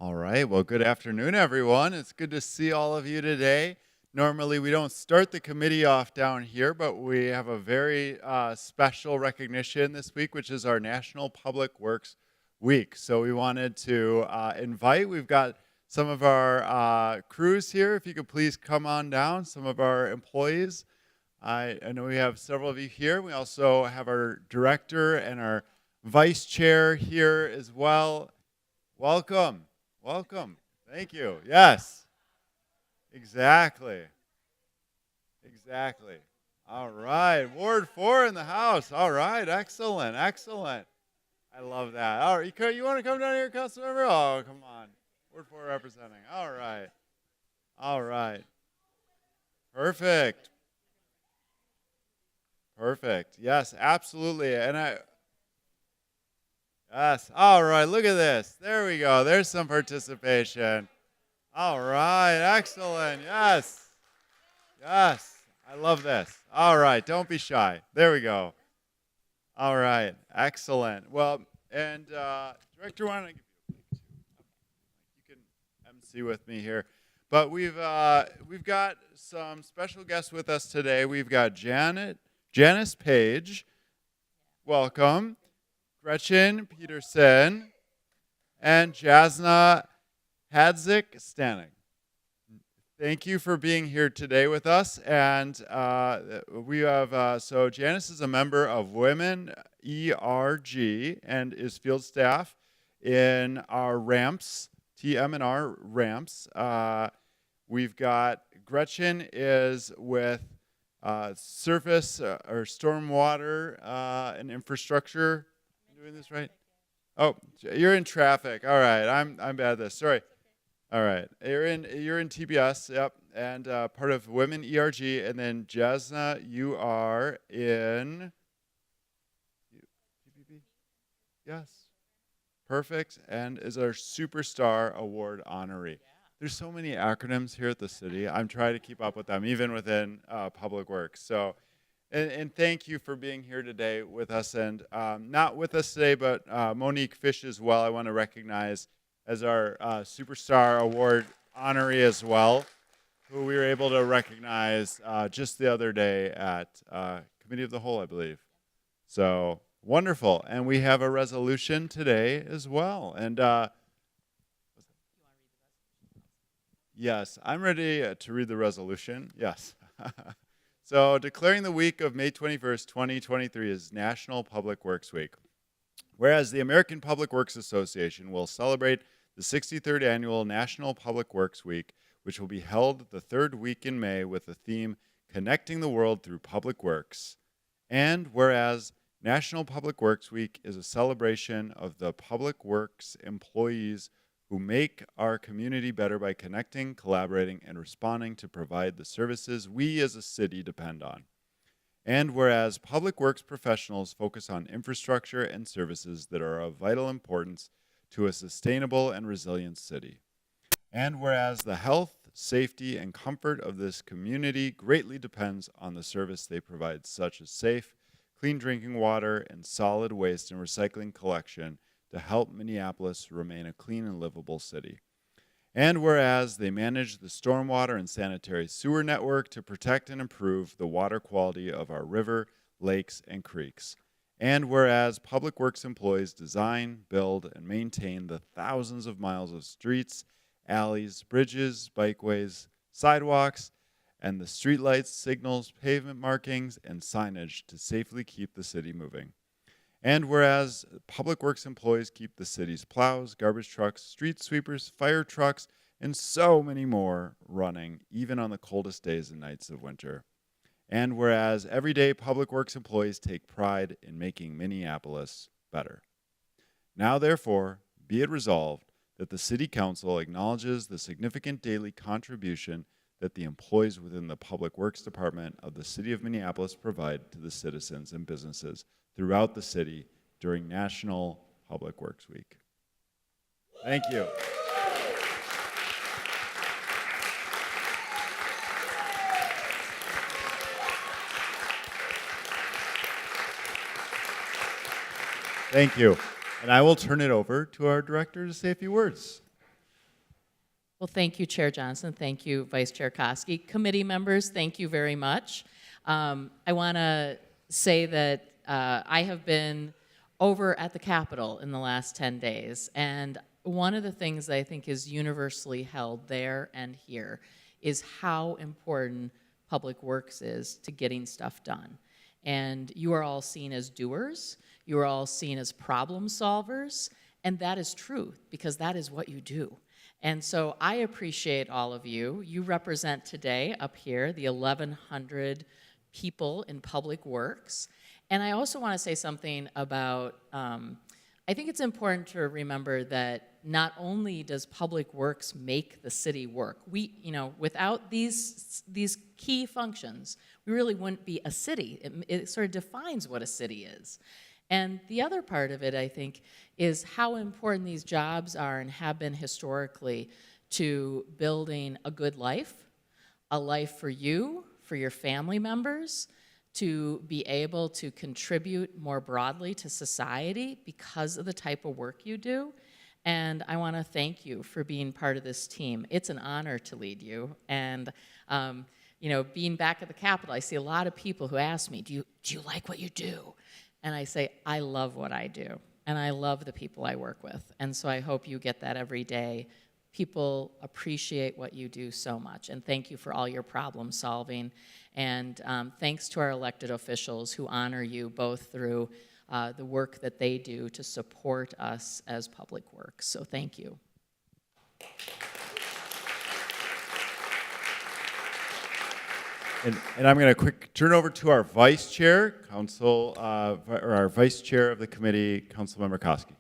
All right. Well, good afternoon, everyone. It's good to see all of you today. Normally, we don't start the committee off down here, but we have a very special recognition this week, which is our National Public Works Week. So we wanted to we've got some of our crews here. If you could please come on down, some of our employees. I know we have several of you here. We also have our director and our vice chair here as well. Welcome. Welcome. Thank you. Yes. Exactly. Exactly. All right. Ward 4 in the house. All right. Excellent. Excellent. I love that. All right. You want to come down here, council member? Oh, come on. Ward 4 representing. All right. All right. Perfect. Perfect. Yes, absolutely. Yes. All right. Look at this. There we go. There's some participation. All right. Excellent. Yes. Yes. I love this. All right. Don't be shy. There we go. All right. Excellent. Well, and Director, why don't I give you a mic too? You can MC with me here. But we've got some special guests with us today. We've got Janice Page. Welcome. Gretchen Peterson, and Jasna Hadzik-Stanek. Thank you for being here today with us. And we have, so Janice is a member of Women ERG and is field staff in our ramps, TM&R ramps. We've got Gretchen is with surface or stormwater and infrastructure. Doing this right? Oh, you're in traffic. All right, I'm bad at this. Sorry. All right, you're in TBS. Yep, and part of Women ERG, and then Jasna, you are in TPP. Yes, perfect, and is our Superstar Award honoree. There's so many acronyms here at the city. I'm trying to keep up with them, even within Public Works. So. And thank you for being here today with us. And not with us today, but Monique Fish as well, I want to recognize as our Superstar Award honoree as well, who we were able to recognize just the other day at Committee of the Whole, I believe. So wonderful. And we have a resolution today as well. And yes, I'm ready to read the resolution. Yes. So, declaring the week of May 21st, 2023 as National Public Works Week. Whereas the American Public Works Association will celebrate the 63rd Annual National Public Works Week, which will be held the third week in May with the theme Connecting the World Through Public Works. And whereas National Public Works Week is a celebration of the public works employees who make our community better by connecting, collaborating, and responding to provide the services we as a city depend on. And whereas public works professionals focus on infrastructure and services that are of vital importance to a sustainable and resilient city. And whereas the health, safety, and comfort of this community greatly depends on the service they provide, such as safe, clean drinking water, and solid waste and recycling collection, to help Minneapolis remain a clean and livable city. And whereas they manage the stormwater and sanitary sewer network to protect and improve the water quality of our river, lakes, and creeks. And whereas Public Works employees design, build, and maintain the thousands of miles of streets, alleys, bridges, bikeways, sidewalks, and the streetlights, signals, pavement markings, and signage to safely keep the city moving. And whereas Public Works employees keep the city's plows, garbage trucks, street sweepers, fire trucks, and so many more running, even on the coldest days and nights of winter. And whereas everyday Public Works employees take pride in making Minneapolis better. Now, therefore, be it resolved that the City Council acknowledges the significant daily contribution that the employees within the Public Works Department of the City of Minneapolis provide to the citizens and businesses throughout the city during National Public Works Week. Thank you. Thank you. And I will turn it over to our director to say a few words. Well, thank you, Chair Johnson. Thank you, Vice Chair Koski. Committee members, thank you very much. I want to say that I have been over at the Capitol in the last 10 days, and one of the things that I think is universally held there and here is how important Public Works is to getting stuff done. And you are all seen as doers, you are all seen as problem solvers, and that is true, because that is what you do. And so I appreciate all of you. You represent today up here the 1,100 people in Public Works. And I also want to say something about, I think it's important to remember that not only does Public Works make the city work, without these key functions, we really wouldn't be a city. It sort of defines what a city is. And the other part of it, I think, is how important these jobs are and have been historically to building a good life, a life for you, for your family members, to be able to contribute more broadly to society because of the type of work you do. And I want to thank you for being part of this team. It's an honor to lead you. And being back at the Capitol, I see a lot of people who ask me, do you like what you do? And I say, I love what I do, and I love the people I work with. And so I hope you get that every day. People appreciate what you do so much, and thank you for all your problem solving. And thanks to our elected officials who honor you both through the work that they do to support us as Public Works. So thank you. And I'm going to turn over to our vice chair, our vice chair of the committee, Councilmember Koski.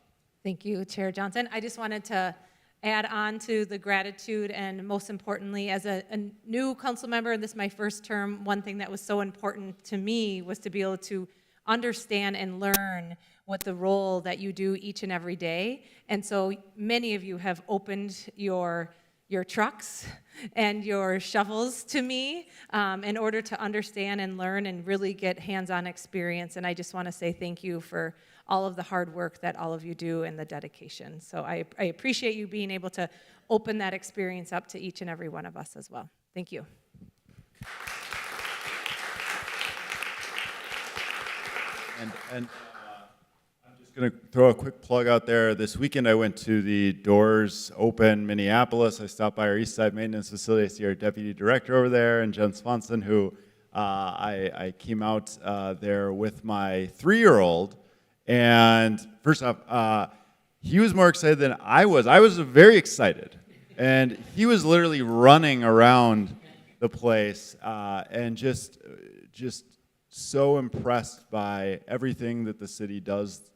Thank you, Chair Johnson. I just wanted to add on to the gratitude, and most importantly, as a new council member, and this is my first term, one thing that was so important to me was to be able to understand and learn what the role that you do each and every day. And so many of you have opened your trucks and your shovels to me in order to understand and learn and really get hands-on experience. And I just want to say thank you for all of the hard work that all of you do and the dedication. So I appreciate you being able to open that experience up to each and every one of us as well. Thank you. And I'm just going to throw a quick plug out there. This weekend I went to the Doors Open Minneapolis. I stopped by our East Side Maintenance Facility. I see our deputy director over there, and Jen Swanson, who I came out there with my 3-year-old. And first off, he was more excited than I was. I was very excited. And he was literally running around the place and just so impressed by everything that the city does.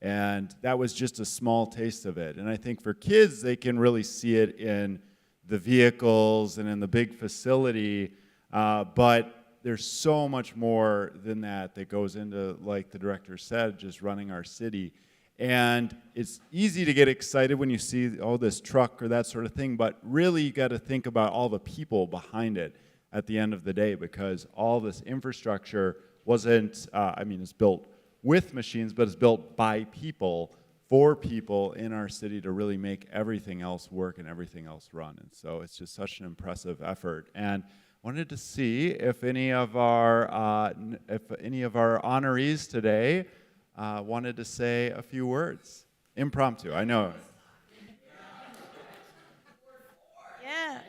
And that was just a small taste of it. And I think for kids, they can really see it in the vehicles and in the big facility. But there's so much more than that goes into, like the director said, just running our city. And it's easy to get excited when you see, this truck or that sort of thing. But really, you got to think about all the people behind it at the end of the day, because all this infrastructure wasn't, it's built with machines, but it's built by people, for people in our city to really make everything else work and everything else run. And so it's just such an impressive effort. And wanted to see if any of our honorees today wanted to say a few words. Impromptu, I know. Yeah,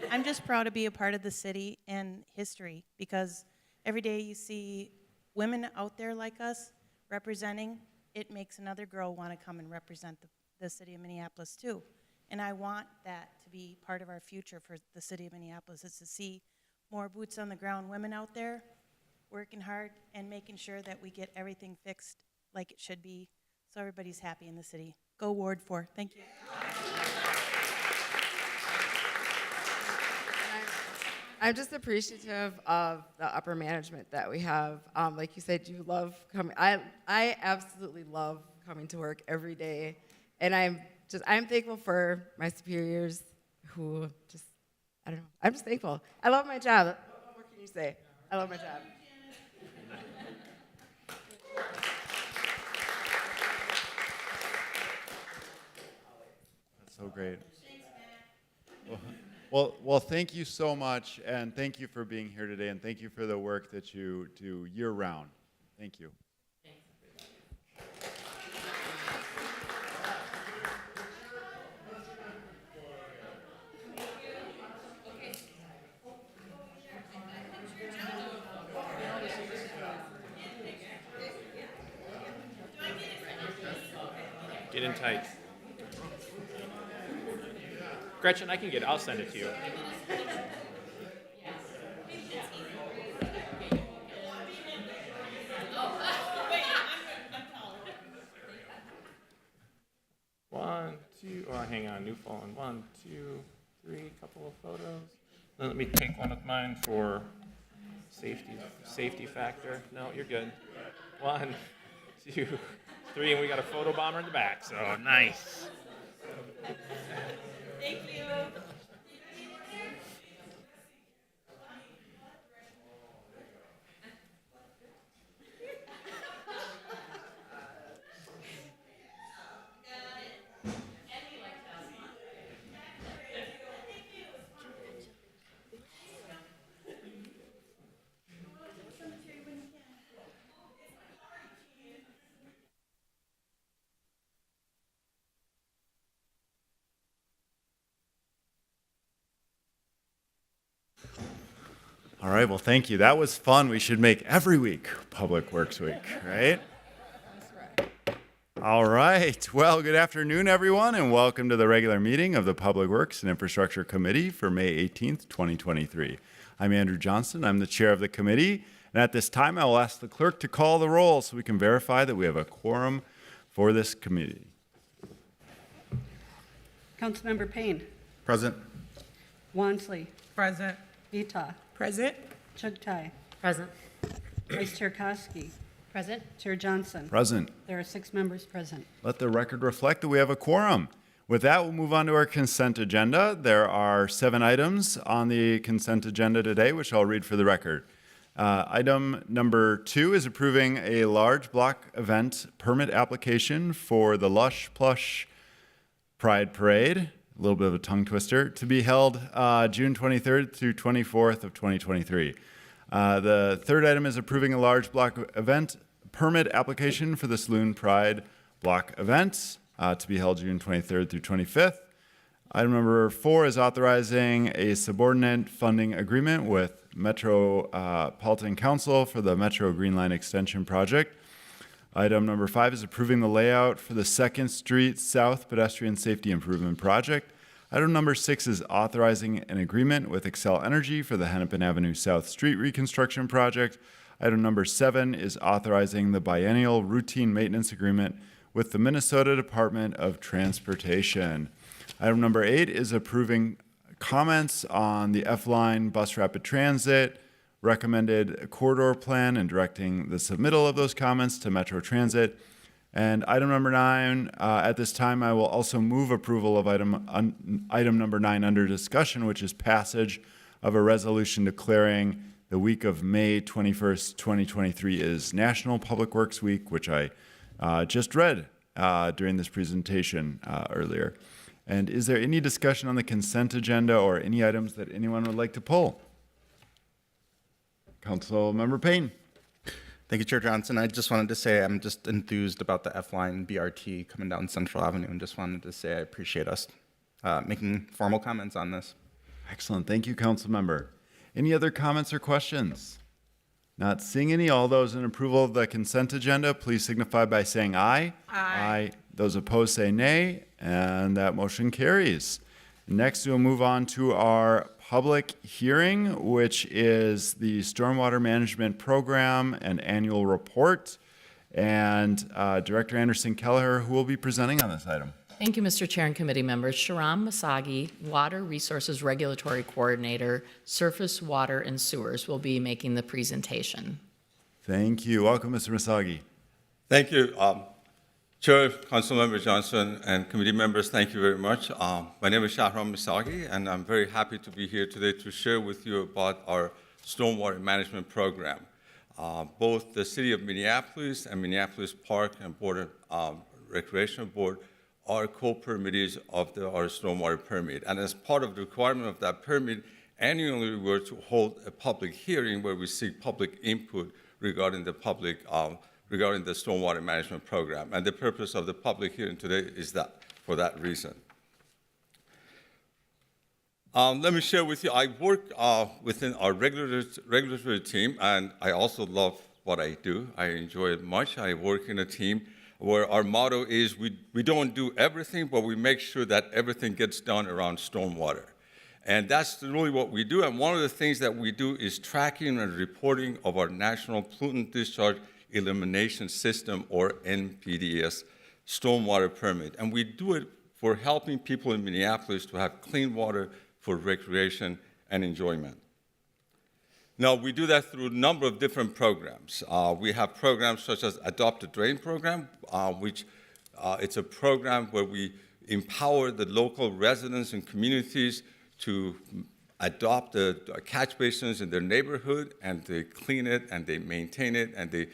I'm just proud to be a part of the city and history, because every day you see women out there like us representing, it makes another girl want to come and represent the city of Minneapolis too. And I want that to be part of our future for the city of Minneapolis, is to see more boots on the ground women out there working hard and making sure that we get everything fixed like it should be, so everybody's happy in the city. Go Ward 4. Thank you. I'm just appreciative of the upper management that we have. Like you said, you love coming. I absolutely love coming to work every day, and I'm thankful for my superiors who just, I don't know. I'm just thankful. I love my job. What can you say? I love my job. That's so great. Well, thank you so much, and thank you for being here today, and thank you for the work that you do year-round. Thank you. Get in tight. Gretchen, I can get it. I'll send it to you. One, two, oh, hang on, new phone. 1, 2, 3, couple of photos. Then let me take one of mine for safety factor. No, you're good. 1, 2, 3, and we got a photo bomber in the back, so nice. Thank you. All right, well, thank you. That was fun. We should make every week Public Works Week, right? All right. Well, good afternoon, everyone, and welcome to the regular meeting of the Public Works and Infrastructure Committee for May 18th, 2023. I'm Andrew Johnston. I'm the chair of the committee, and at this time, I will ask the clerk to call the roll so we can verify that we have a quorum for this committee. Councilmember Payne. Present. Wansley. Present. Vita. Present. Chugtai. Present. Vice Chair Koski. Present. Chair Johnson. Present. There are 6 members present. Let the record reflect that we have a quorum. With that, we'll move on to our consent agenda. There are 7 items on the consent agenda today, which I'll read for the record. Item number 2 is approving a large block event permit application for the Lush Plush Pride Parade, a little bit of a tongue twister, to be held June 23rd through 24th of 2023. The third item is approving a large block event permit application for the Saloon Pride block events to be held June 23rd through 25th. Item number 4 is authorizing a subordinate funding agreement with Metropolitan Council for the Metro Green Line Extension Project. Item number 5 is approving the layout for the 2nd Street South Pedestrian Safety Improvement Project. Item number 6 is authorizing an agreement with Xcel Energy for the Hennepin Avenue South Street Reconstruction Project. Item number 7 is authorizing the biennial routine maintenance agreement with the Minnesota Department of Transportation. Item number 8 is approving comments on the F-Line Bus Rapid Transit recommended corridor plan and directing the submittal of those comments to Metro Transit. And item number 9, at this time, I will also move approval of item number 9 under discussion, which is passage of a resolution declaring the week of May 21st, 2023 is National Public Works Week, which I just read during this presentation earlier. And is there any discussion on the consent agenda or any items that anyone would like to pull? Councilmember Payne. Thank you, Chair Johnson. I just wanted to say I'm just enthused about the F-Line BRT coming down Central Avenue, and just wanted to say I appreciate us making formal comments on this. Excellent. Thank you, Councilmember. Any other comments or questions? Not seeing any. All those in approval of the consent agenda, please signify by saying aye. Aye. Those opposed say nay, and that motion carries. Next, we'll move on to our public hearing, which is the Stormwater Management Program and Annual Report. And Director Anderson Kelleher, who will be presenting on this item. Thank you, Mr. Chair and committee members. Sharam Masagi, Water Resources Regulatory Coordinator, Surface Water and Sewers, will be making the presentation. Thank you. Welcome, Mr. Masagi. Thank you, Chair, Councilmember Johnson, and committee members. Thank you very much. My name is Shahram Misagi, and I'm very happy to be here today to share with you about our stormwater management program. Both the City of Minneapolis and Minneapolis Park and Board Recreation Board are co-permittees of our stormwater permit. And as part of the requirement of that permit, annually we were to hold a public hearing where we seek public input regarding the regarding the stormwater management program. And the purpose of the public hearing today is for that reason. Let me share with you, I work within our regulatory team, and I also love what I do. I enjoy it much. I work in a team where our motto is we don't do everything, but we make sure that everything gets done around stormwater. And that's really what we do. And one of the things that we do is tracking and reporting of our National Pollutant Discharge Elimination System, or NPDES, stormwater permit. And we do it for helping people in Minneapolis to have clean water for recreation and enjoyment. Now, we do that through a number of different programs. We have programs such as Adopt a Drain program, which it's a program where we empower the local residents and communities to adopt the catch basins in their neighborhood, and they clean it, and they maintain it, and they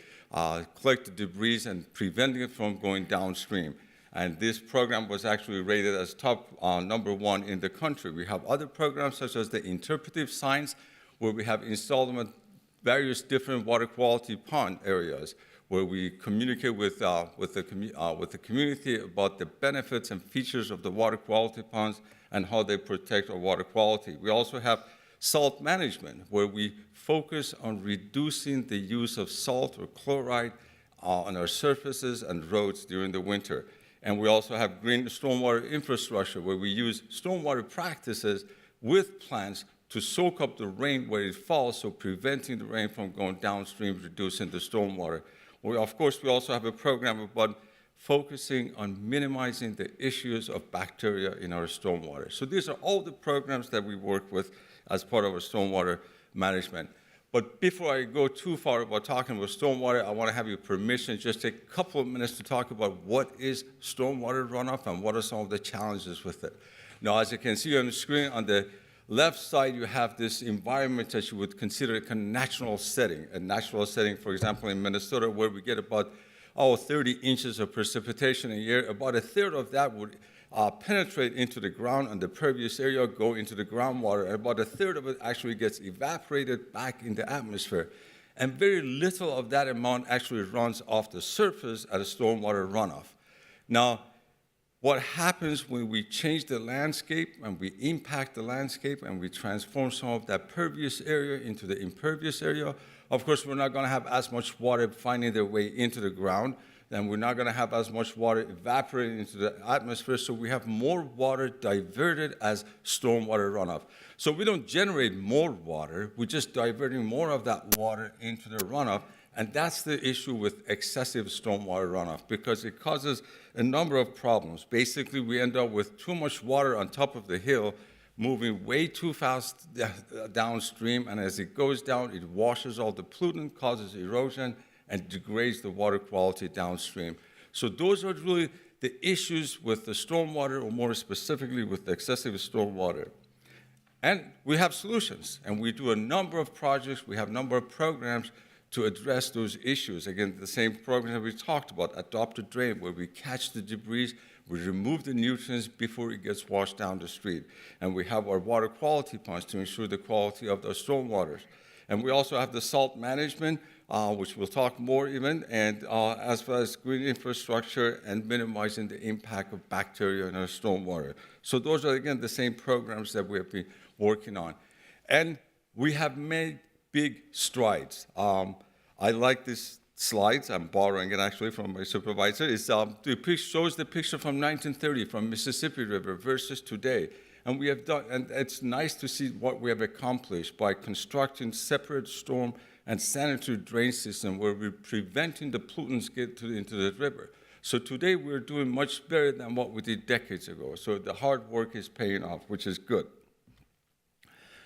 collect the debris and preventing it from going downstream. And this program was actually rated as top #1 in the country. We have other programs such as the Interpretive Science, where we have installed them at various different water quality pond areas, where we communicate with the community about the benefits and features of the water quality ponds and how they protect our water quality. We also have salt management, where we focus on reducing the use of salt or chloride on our surfaces and roads during the winter. And we also have green stormwater infrastructure, where we use stormwater practices with plants to soak up the rain where it falls, so preventing the rain from going downstream, reducing the stormwater. Of course, we also have a program about focusing on minimizing the issues of bacteria in our stormwater. So these are all the programs that we work with as part of our stormwater management. But before I go too far about talking about stormwater, I want to have your permission just take a couple of minutes to talk about what is stormwater runoff and what are some of the challenges with it. Now, as you can see on the screen, on the left side, you have this environment that you would consider a natural setting. A natural setting, for example, in Minnesota, where we get about 30 inches of precipitation a year. About a third of that would penetrate into the ground and the pervious area, go into the groundwater, and about a third of it actually gets evaporated back in the atmosphere. And very little of that amount actually runs off the surface as a stormwater runoff. Now, what happens when we change the landscape and we impact the landscape and we transform some of that pervious area into the impervious area? Of course, we're not going to have as much water finding their way into the ground, then we're not going to have as much water evaporating into the atmosphere, so we have more water diverted as stormwater runoff. So we don't generate more water, we're just diverting more of that water into the runoff, and that's the issue with excessive stormwater runoff, because it causes a number of problems. Basically, we end up with too much water on top of the hill, moving way too fast downstream, and as it goes down, it washes all the pollutant, causes erosion, and degrades the water quality downstream. So those are really the issues with the stormwater, or more specifically with the excessive stormwater. And we have solutions, and we do a number of projects, we have a number of programs to address those issues. Again, the same program that we talked about, Adopt a Drain, where we catch the debris, we remove the nutrients before it gets washed down the street. And we have our water quality ponds to ensure the quality of those stormwaters. And we also have the salt management, which we'll talk more even, and as well as green infrastructure and minimizing the impact of bacteria in our stormwater. So those are, again, the same programs that we have been working on. And we have made big strides. I like this slides. I'm borrowing it actually from my supervisor. It shows the picture from 1930 from Mississippi River versus today. And we have done, and it's nice to see what we have accomplished by constructing separate storm and sanitary drain system where we're preventing the pollutants get into the river. So today we're doing much better than what we did decades ago. So the hard work is paying off, which is good.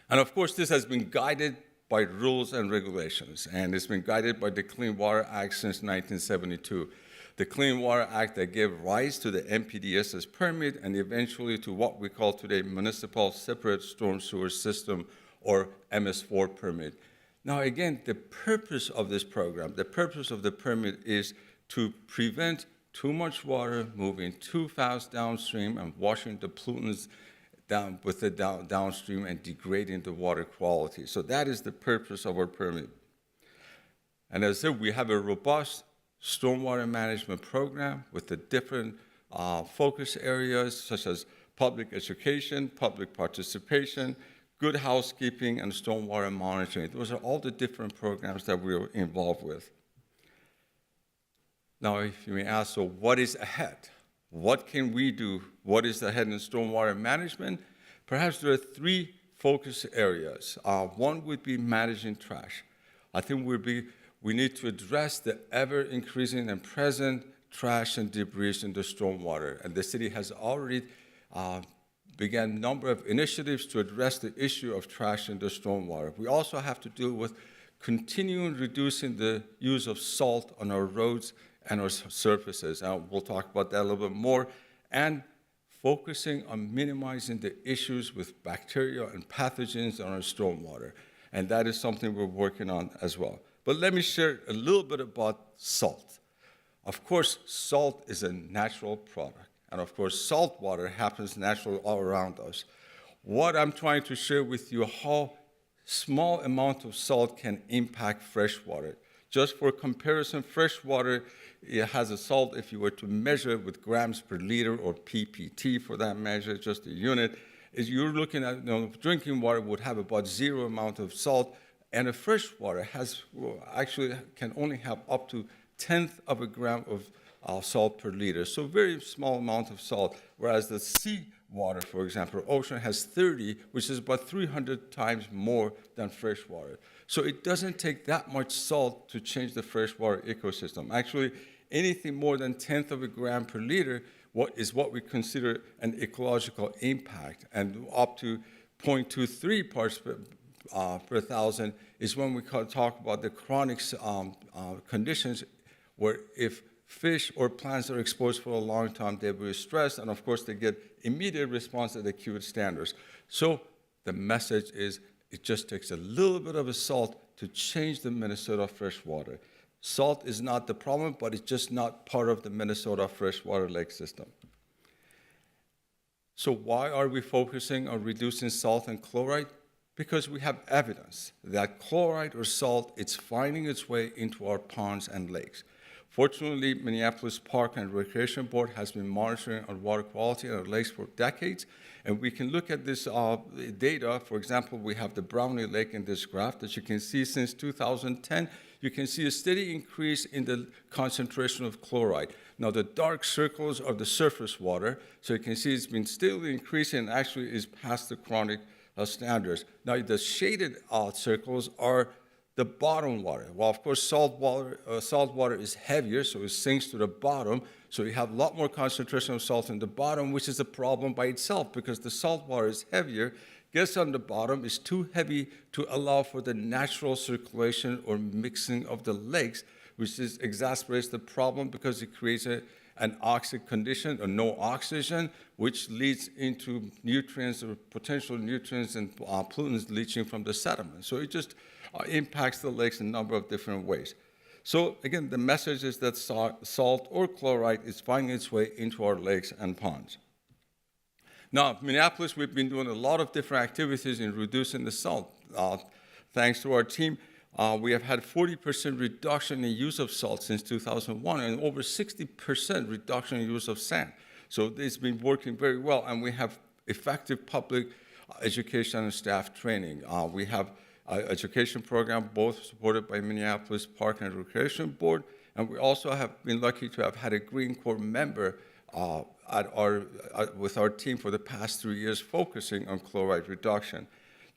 And of course, this has been guided by rules and regulations, and it's been guided by the Clean Water Act since 1972. The Clean Water Act that gave rise to the NPDES permit and eventually to what we call today Municipal Separate Storm Sewer System, or MS4 permit. Now again, the purpose of this program, the purpose of the permit is to prevent, too much water, moving too fast downstream, and washing the pollutants down with the downstream and degrading the water quality. So that is the purpose of our permit. And as I said, we have a robust stormwater management program with the different focus areas such as public education, public participation, good housekeeping, and stormwater monitoring. Those are all the different programs that we're involved with. Now, if you may ask, so what is ahead? What can we do? What is ahead in stormwater management? Perhaps there are three focus areas. One would be managing trash. I think we need to address the ever-increasing and present trash and debris in the stormwater. And the city has already began a number of initiatives to address the issue of trash in the stormwater. We also have to deal with continuing reducing the use of salt on our roads and our surfaces. We'll talk about that a little bit more. And focusing on minimizing the issues with bacteria and pathogens on our stormwater. And that is something we're working on as well. But let me share a little bit about salt. Of course, salt is a natural product. And of course, salt water happens naturally all around us. What I'm trying to share with you, how small amount of salt can impact fresh water. Just for comparison, fresh water, it has a salt, if you were to measure it with grams per liter or PPT for that measure, just a unit, is you're looking at, drinking water would have about 0 amount of salt, and a fresh water has, actually can only have up to 1/10 of a gram of salt per liter. So very small amount of salt, whereas the sea water, for example, ocean has 30, which is about 300 times more than fresh water. So it doesn't take that much salt to change the freshwater ecosystem. Actually, anything more than 1/10 of a gram per liter is what we consider an ecological impact. And up to 0.23 parts per thousand is when we talk about the chronic conditions where if fish or plants are exposed for a long time, they will be stressed, and of course they get immediate response at acute standards. So the message is it just takes a little bit of a salt to change the Minnesota freshwater. Salt is not the problem, but it's just not part of the Minnesota freshwater lake system. So why are we focusing on reducing salt and chloride? Because we have evidence that chloride or salt is finding its way into our ponds and lakes. Fortunately, Minneapolis Park and Recreation Board has been monitoring our water quality in our lakes for decades, and we can look at this data. For example, we have the Brownie Lake in this graph that you can see since 2010. You can see a steady increase in the concentration of chloride. Now, the dark circles are the surface water, so you can see it's been steadily increasing and actually is past the chronic standards. Now, the shaded circles are the bottom water. Well, of course, salt water is heavier, so it sinks to the bottom. So you have a lot more concentration of salt in the bottom, which is a problem by itself because the salt water is heavier, gets on the bottom, is too heavy to allow for the natural circulation or mixing of the lakes, which exacerbates the problem because it creates an oxic condition or no oxygen, which leads into nutrients or potential nutrients and pollutants leaching from the sediment. So it just impacts the lakes in a number of different ways. So again, the message is that salt or chloride is finding its way into our lakes and ponds. Now, Minneapolis, we've been doing a lot of different activities in reducing the salt. Thanks to our team, we have had 40% reduction in use of salt since 2001 and over 60% reduction in use of sand. So it's been working very well, and we have effective public education and staff training. We have an education program, both supported by Minneapolis Park and Recreation Board, and we also have been lucky to have had a Green Corps member with our team for the past 3 years focusing on chloride reduction.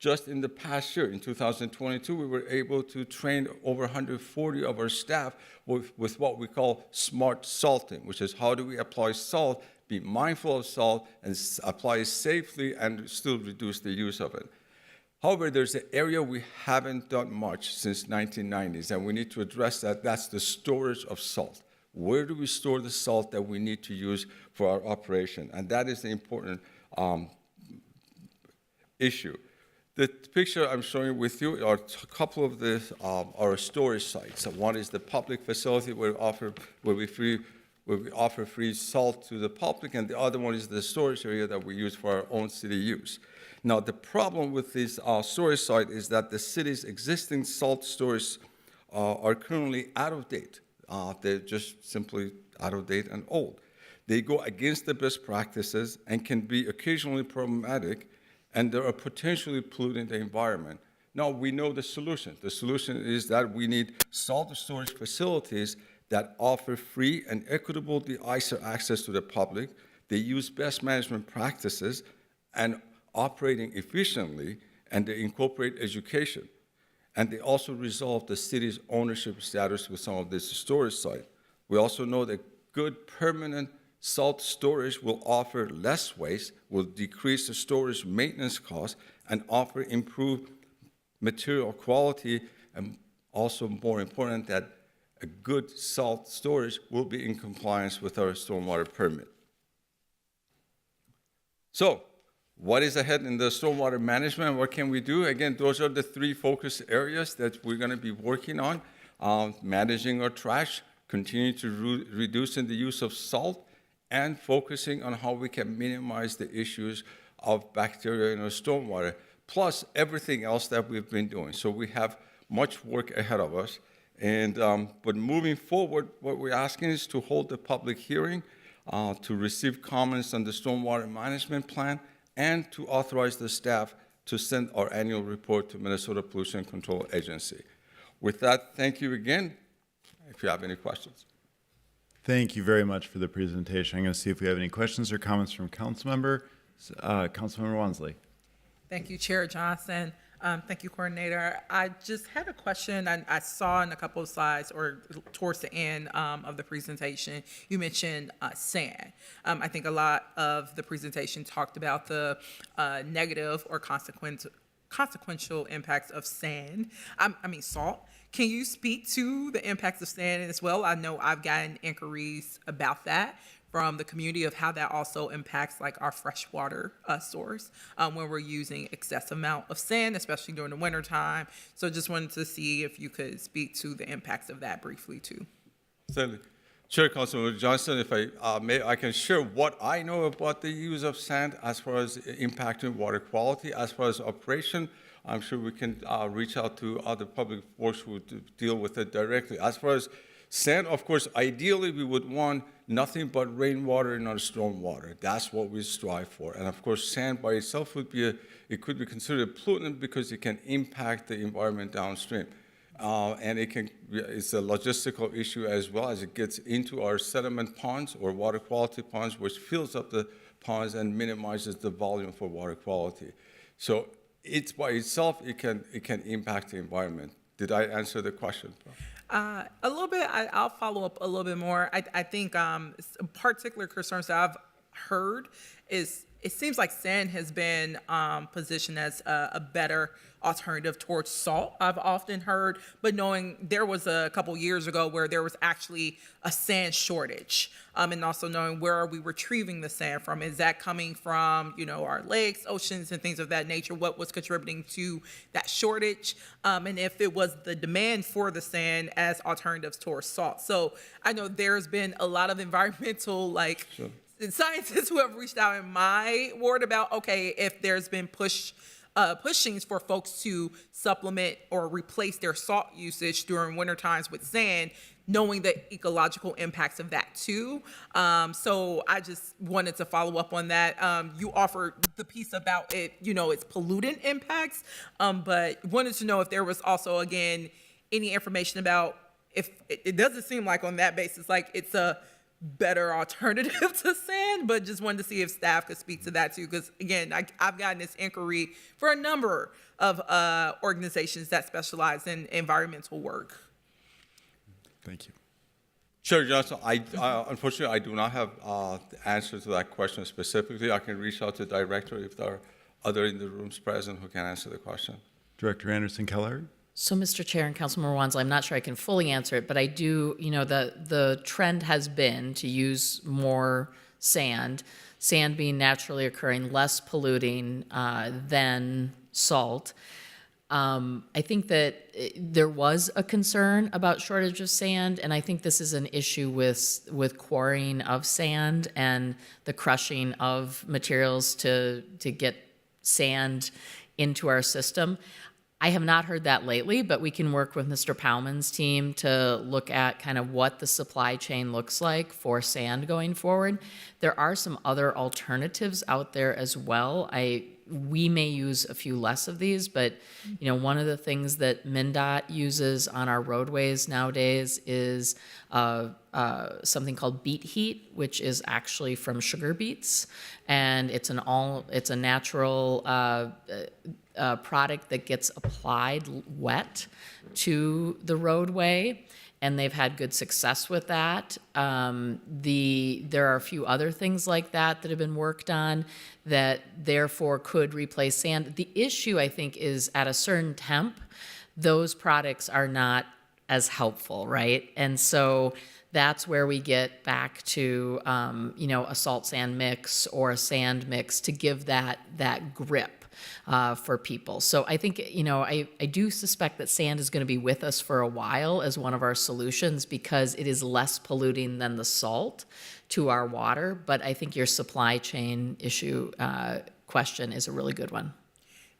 Just in the past year, in 2022, we were able to train over 140 of our staff with what we call smart salting, which is how do we apply salt, be mindful of salt, and apply it safely and still reduce the use of it. However, there's an area we haven't done much since 1990s, and we need to address that. That's the storage of salt. Where do we store the salt that we need to use for our operation? And that is the important issue. The picture I'm showing with you are a couple of our storage sites. So one is the public facility where we where we offer free salt to the public, and the other one is the storage area that we use for our own city use. Now, the problem with this storage site is that the city's existing salt storage are currently out of date. They're just simply out of date and old. They go against the best practices and can be occasionally problematic, and they are potentially polluting the environment. Now, we know the solution. The solution is that we need salt storage facilities that offer free and equitable de-icer access to the public. They use best management practices and operating efficiently, and they incorporate education. And they also resolve the city's ownership status with some of this storage site. We also know that good permanent salt storage will offer less waste, will decrease the storage maintenance costs, and offer improved material quality, and also more important, that a good salt storage will be in compliance with our stormwater permit. So, what is ahead in the stormwater management? What can we do? Again, those are the three focus areas that we're going to be working on. Managing our trash, continuing to reducing the use of salt, and focusing on how we can minimize the issues of bacteria in our stormwater, plus everything else that we've been doing. So we have much work ahead of us. And, but moving forward, what we're asking is to hold a public hearing, to receive comments on the stormwater management plan, and to authorize the staff to send our annual report to Minnesota Pollution Control Agency. With that, thank you again. If you have any questions. Thank you very much for the presentation. I'm going to see if we have any questions or comments from Councilmember Wansley. Thank you, Chair Johnson. Thank you, Coordinator. I just had a question. I saw in a couple of slides or towards the end of the presentation, you mentioned sand. I think a lot of the presentation talked about the negative or consequential impacts of sand. Salt. Can you speak to the impacts of sand as well? I know I've gotten inquiries about that from the community of how that also impacts like our freshwater source when we're using excessive amount of sand, especially during the winter time. So just wanted to see if you could speak to the impacts of that briefly too. Certainly. Chair, Councilman Johnson, if I may, I can share what I know about the use of sand as far as impacting water quality. As far as operation, I'm sure we can reach out to other public works who deal with it directly. As far as sand, of course, ideally we would want nothing but rainwater in our stormwater. That's what we strive for. And of course, sand by itself would be it could be considered a pollutant because it can impact the environment downstream. And it's a logistical issue as well, as it gets into our sediment ponds or water quality ponds, which fills up the ponds and minimizes the volume for water quality. So it's by itself, it can impact the environment. Did I answer the question? A little bit. I'll follow up a little bit more. I think particular concerns that I've heard is it seems like sand has been positioned as a better alternative towards salt, I've often heard, but knowing there was a couple years ago where there was actually a sand shortage, and also knowing where are we retrieving the sand from? Is that coming from, our lakes, oceans, and things of that nature? What was contributing to that shortage? And if it was the demand for the sand as alternatives towards salt. So I know there's been a lot of environmental, scientists who have reached out in my ward about, okay, if there's been pushings for folks to supplement or replace their salt usage during winter times with sand, knowing the ecological impacts of that too. So I just wanted to follow up on that. You offered the piece about it, its pollutant impacts, but wanted to know if there was also, again, any information about if it doesn't seem like on that basis, like it's a better alternative to sand, but just wanted to see if staff could speak to that too, because again, I've gotten this inquiry for a number of organizations that specialize in environmental work. Thank you. Chair Johnson, unfortunately, I do not have the answer to that question specifically. I can reach out to the director if there are other in the rooms present who can answer the question. Director Anderson-Kellogg. So, Mr. Chair and Councilmember Wansley, I'm not sure I can fully answer it, but I do, the trend has been to use more sand being naturally occurring, less polluting than salt. I think that there was a concern about shortage of sand, and I think this is an issue with quarrying of sand and the crushing of materials to get sand into our system. I have not heard that lately, but we can work with Mr. Powman's team to look at kind of what the supply chain looks like for sand going forward. There are some other alternatives out there as well. We may use a few less of these, but one of the things that MnDOT uses on our roadways nowadays is something called beet heat, which is actually from sugar beets, and it's a natural product that gets applied wet to the roadway, and they've had good success with that. There are a few other things like that have been worked on that therefore could replace sand. The issue, I think, is at a certain temp, those products are not as helpful, right? And so that's where we get back to, a salt sand mix or a sand mix to give that grip for people. So I think, I do suspect that sand is going to be with us for a while as one of our solutions because it is less polluting than the salt to our water. But I think your supply chain issue question is a really good one.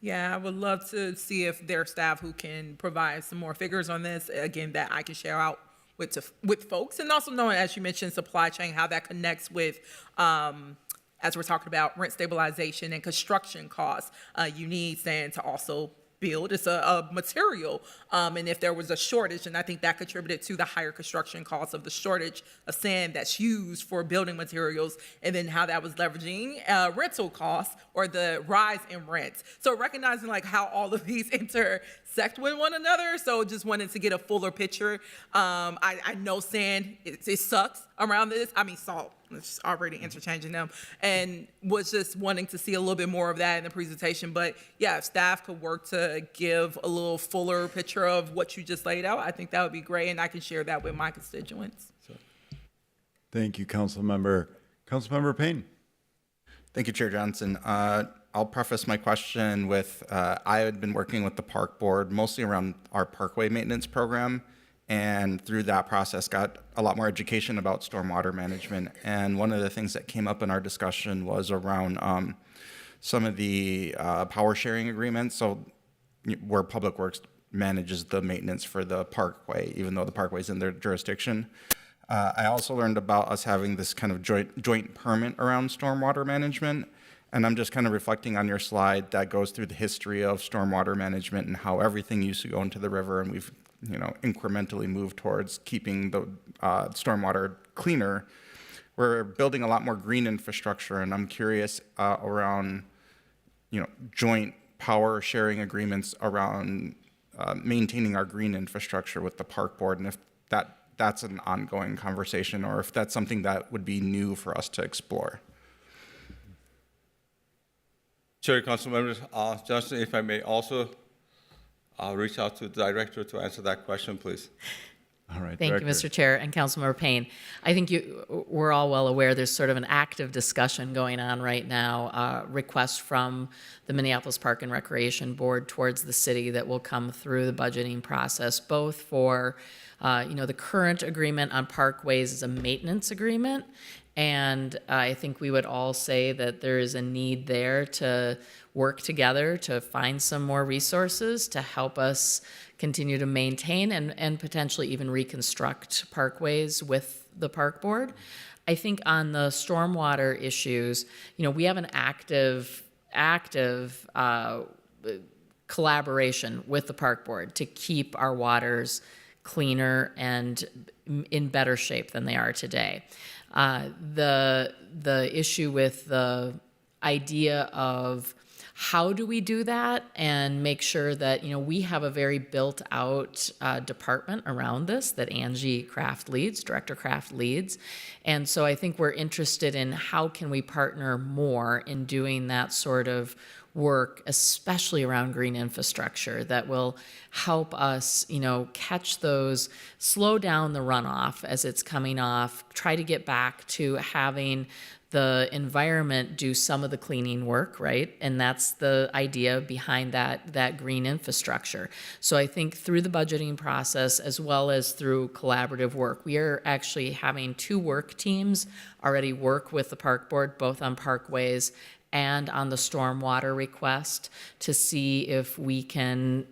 Yeah, I would love to see if there are staff who can provide some more figures on this, again, that I can share out with folks, and also knowing, as you mentioned, supply chain, how that connects with, as we're talking about rent stabilization and construction costs. You need sand to also build. It's a material, and if there was a shortage, and I think that contributed to the higher construction costs of the shortage of sand that's used for building materials, and then how that was leveraging rental costs or the rise in rents. So recognizing like how all of these intersect with one another. So just wanted to get a fuller picture. I know sand, it sucks around this. I mean, salt. It's already interchanging them, and was just wanting to see a little bit more of that in the presentation. But yeah, if staff could work to give a little fuller picture of what you just laid out, I think that would be great, and I can share that with my constituents. Thank you, Councilmember Payne. Thank you, Chair Johnson. I'll preface my question with I had been working with the Park Board mostly around our parkway maintenance program, and through that process got a lot more education about stormwater management. And one of the things that came up in our discussion was around some of the power sharing agreements. So where Public Works manages the maintenance for the parkway, even though the parkway's in their jurisdiction. I also learned about us having this kind of joint permit around stormwater management. And I'm just kind of reflecting on your slide that goes through the history of stormwater management and how everything used to go into the river, and we've incrementally moved towards keeping the stormwater cleaner. We're building a lot more green infrastructure, and I'm curious around joint power sharing agreements around maintaining our green infrastructure with the Park Board, and if that's an ongoing conversation, or if that's something that would be new for us to explore. Chair, Council members, Johnson, if I may also reach out to the director to answer that question, please. All right. Thank Director. you, Mr. Chair and Councilmember Payne. I think we're all well aware there's sort of an active discussion going on right now, requests from the Minneapolis Park and Recreation Board towards the city that will come through the budgeting process, both for the current agreement on parkways is a maintenance agreement, and I think we would all say that there is a need there to work together to find some more resources to help us continue to maintain and potentially even reconstruct parkways with the Park Board. I think on the stormwater issues, we have an active collaboration with the Park Board to keep our waters cleaner and in better shape than they are today. The issue with the idea of how do we do that and make sure that, we have a very built out department around this that Angie Kraft leads, Director Kraft leads. And so I think we're interested in how can we partner more in doing that sort of work, especially around green infrastructure that will help us, catch those, slow down the runoff as it's coming off, try to get back to having the environment do some of the cleaning work, right? And that's the idea behind that green infrastructure. So I think through the budgeting process, as well as through collaborative work, we are actually having 2 work teams already work with the park board, both on parkways and on the stormwater request, to see if we can,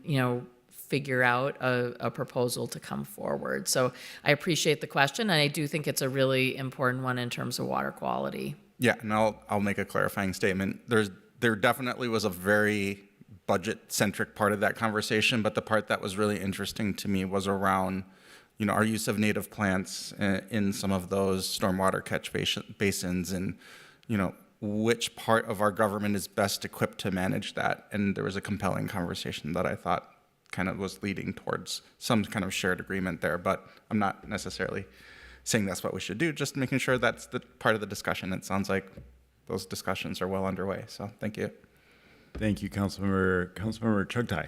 figure out a proposal to come forward. So I appreciate the question, and I do think it's a really important one in terms of water quality. Yeah, and I'll make a clarifying statement. There definitely was a very budget-centric part of that conversation, but the part that was really interesting to me was around, our use of native plants in some of those stormwater catch basins, and, which part of our government is best equipped to manage that. And there was a compelling conversation that I thought kind of was leading towards some kind of shared agreement there, but I'm not necessarily saying that's what we should do, just making sure that's the part of the discussion. It sounds like those discussions are well underway, so thank you. Thank you, Councilmember Chugtai.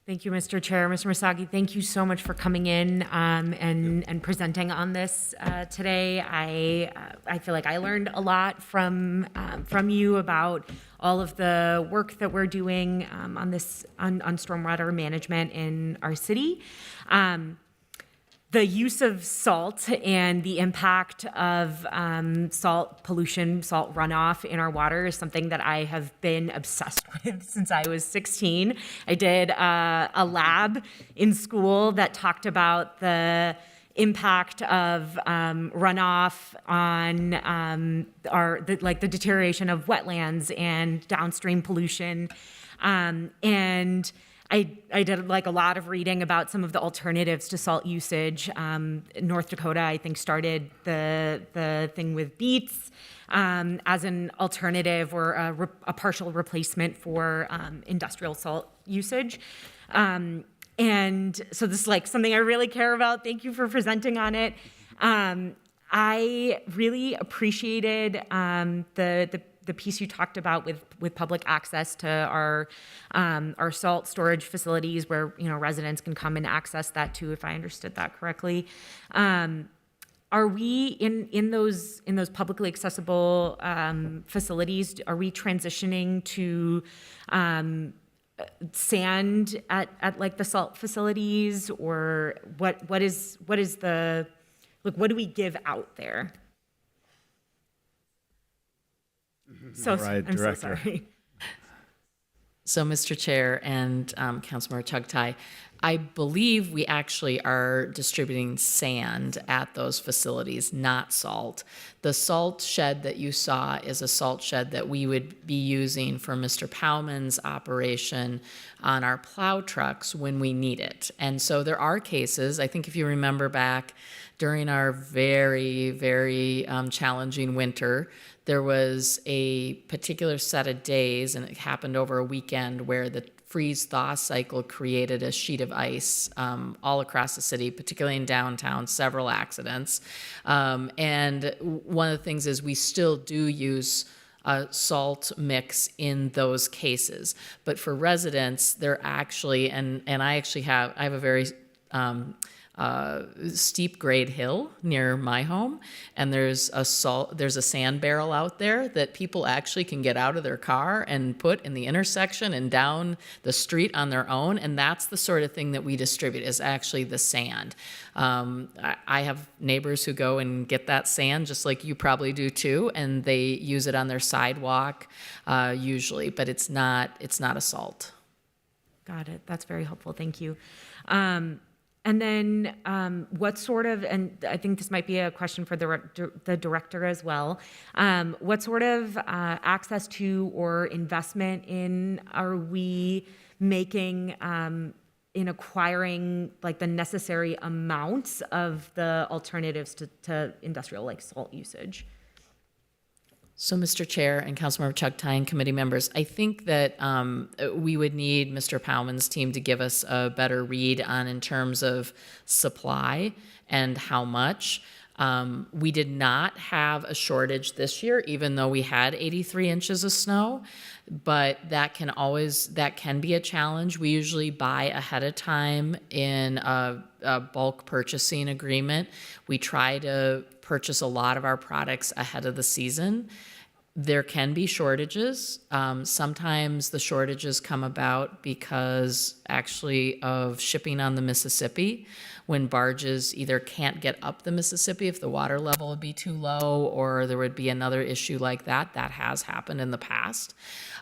Thank you, Mr. Chair. Mr. Masagi, thank you so much for coming in and presenting on this today. I feel like I learned a lot from you about all of the work that we're doing on stormwater management in our city. The use of salt and the impact of salt pollution, salt runoff in our water is something that I have been obsessed with since I was 16. I did a lab in school that talked about the impact of runoff on the deterioration of wetlands and downstream pollution, and I did a lot of reading about some of the alternatives to salt usage. North Dakota, I think, started the thing with beets as an alternative or a partial replacement for industrial salt usage. And so this is something I really care about. Thank you for presenting on it. I really appreciated the piece you talked about with public access to our salt storage facilities, where residents can come and access that too, if I understood that correctly. Are we in those publicly accessible facilities? Are we transitioning to sand at the salt facilities, or what is the what do we give out there? So All right, I'm Director. so sorry. So, Mr. Chair and Councilmember Chugtai, I believe we actually are distributing sand at those facilities, not salt. The salt shed that you saw is a salt shed that we would be using for Mr. Powman's operation on our plow trucks when we need it. And so there are cases, I think if you remember back during our very, very challenging winter, there was a particular set of days, and it happened over a weekend, where the freeze-thaw cycle created a sheet of ice all across the city, particularly in downtown, several accidents. And one of the things is we still do use a salt mix in those cases. But for residents, they're actually, and I have a very steep grade hill near my home, and there's a sand barrel out there that people actually can get out of their car and put in the intersection and down the street on their own, and that's the sort of thing that we distribute, is actually the sand. I have neighbors who go and get that sand, just like you probably do too, and they use it on their sidewalk usually, but it's not a salt. Got it. That's very helpful. Thank you. And then what sort of, and I think this might be a question for the director as well, what sort of access to or investment in are we making in acquiring the necessary amounts of the alternatives to industrial salt usage? So, Mr. Chair and Councilmember Chugtai and committee members, I think that we would need Mr. Powman's team to give us a better read on in terms of supply and how much. We did not have a shortage this year, even though we had 83 inches of snow, but that can be a challenge. We usually buy ahead of time in a bulk purchasing agreement. We try to purchase a lot of our products ahead of the season. there can be shortages. Sometimes the shortages come about because actually of shipping on the Mississippi, when barges either can't get up the Mississippi if the water level would be too low, or there would be another issue like that. That has happened in the past.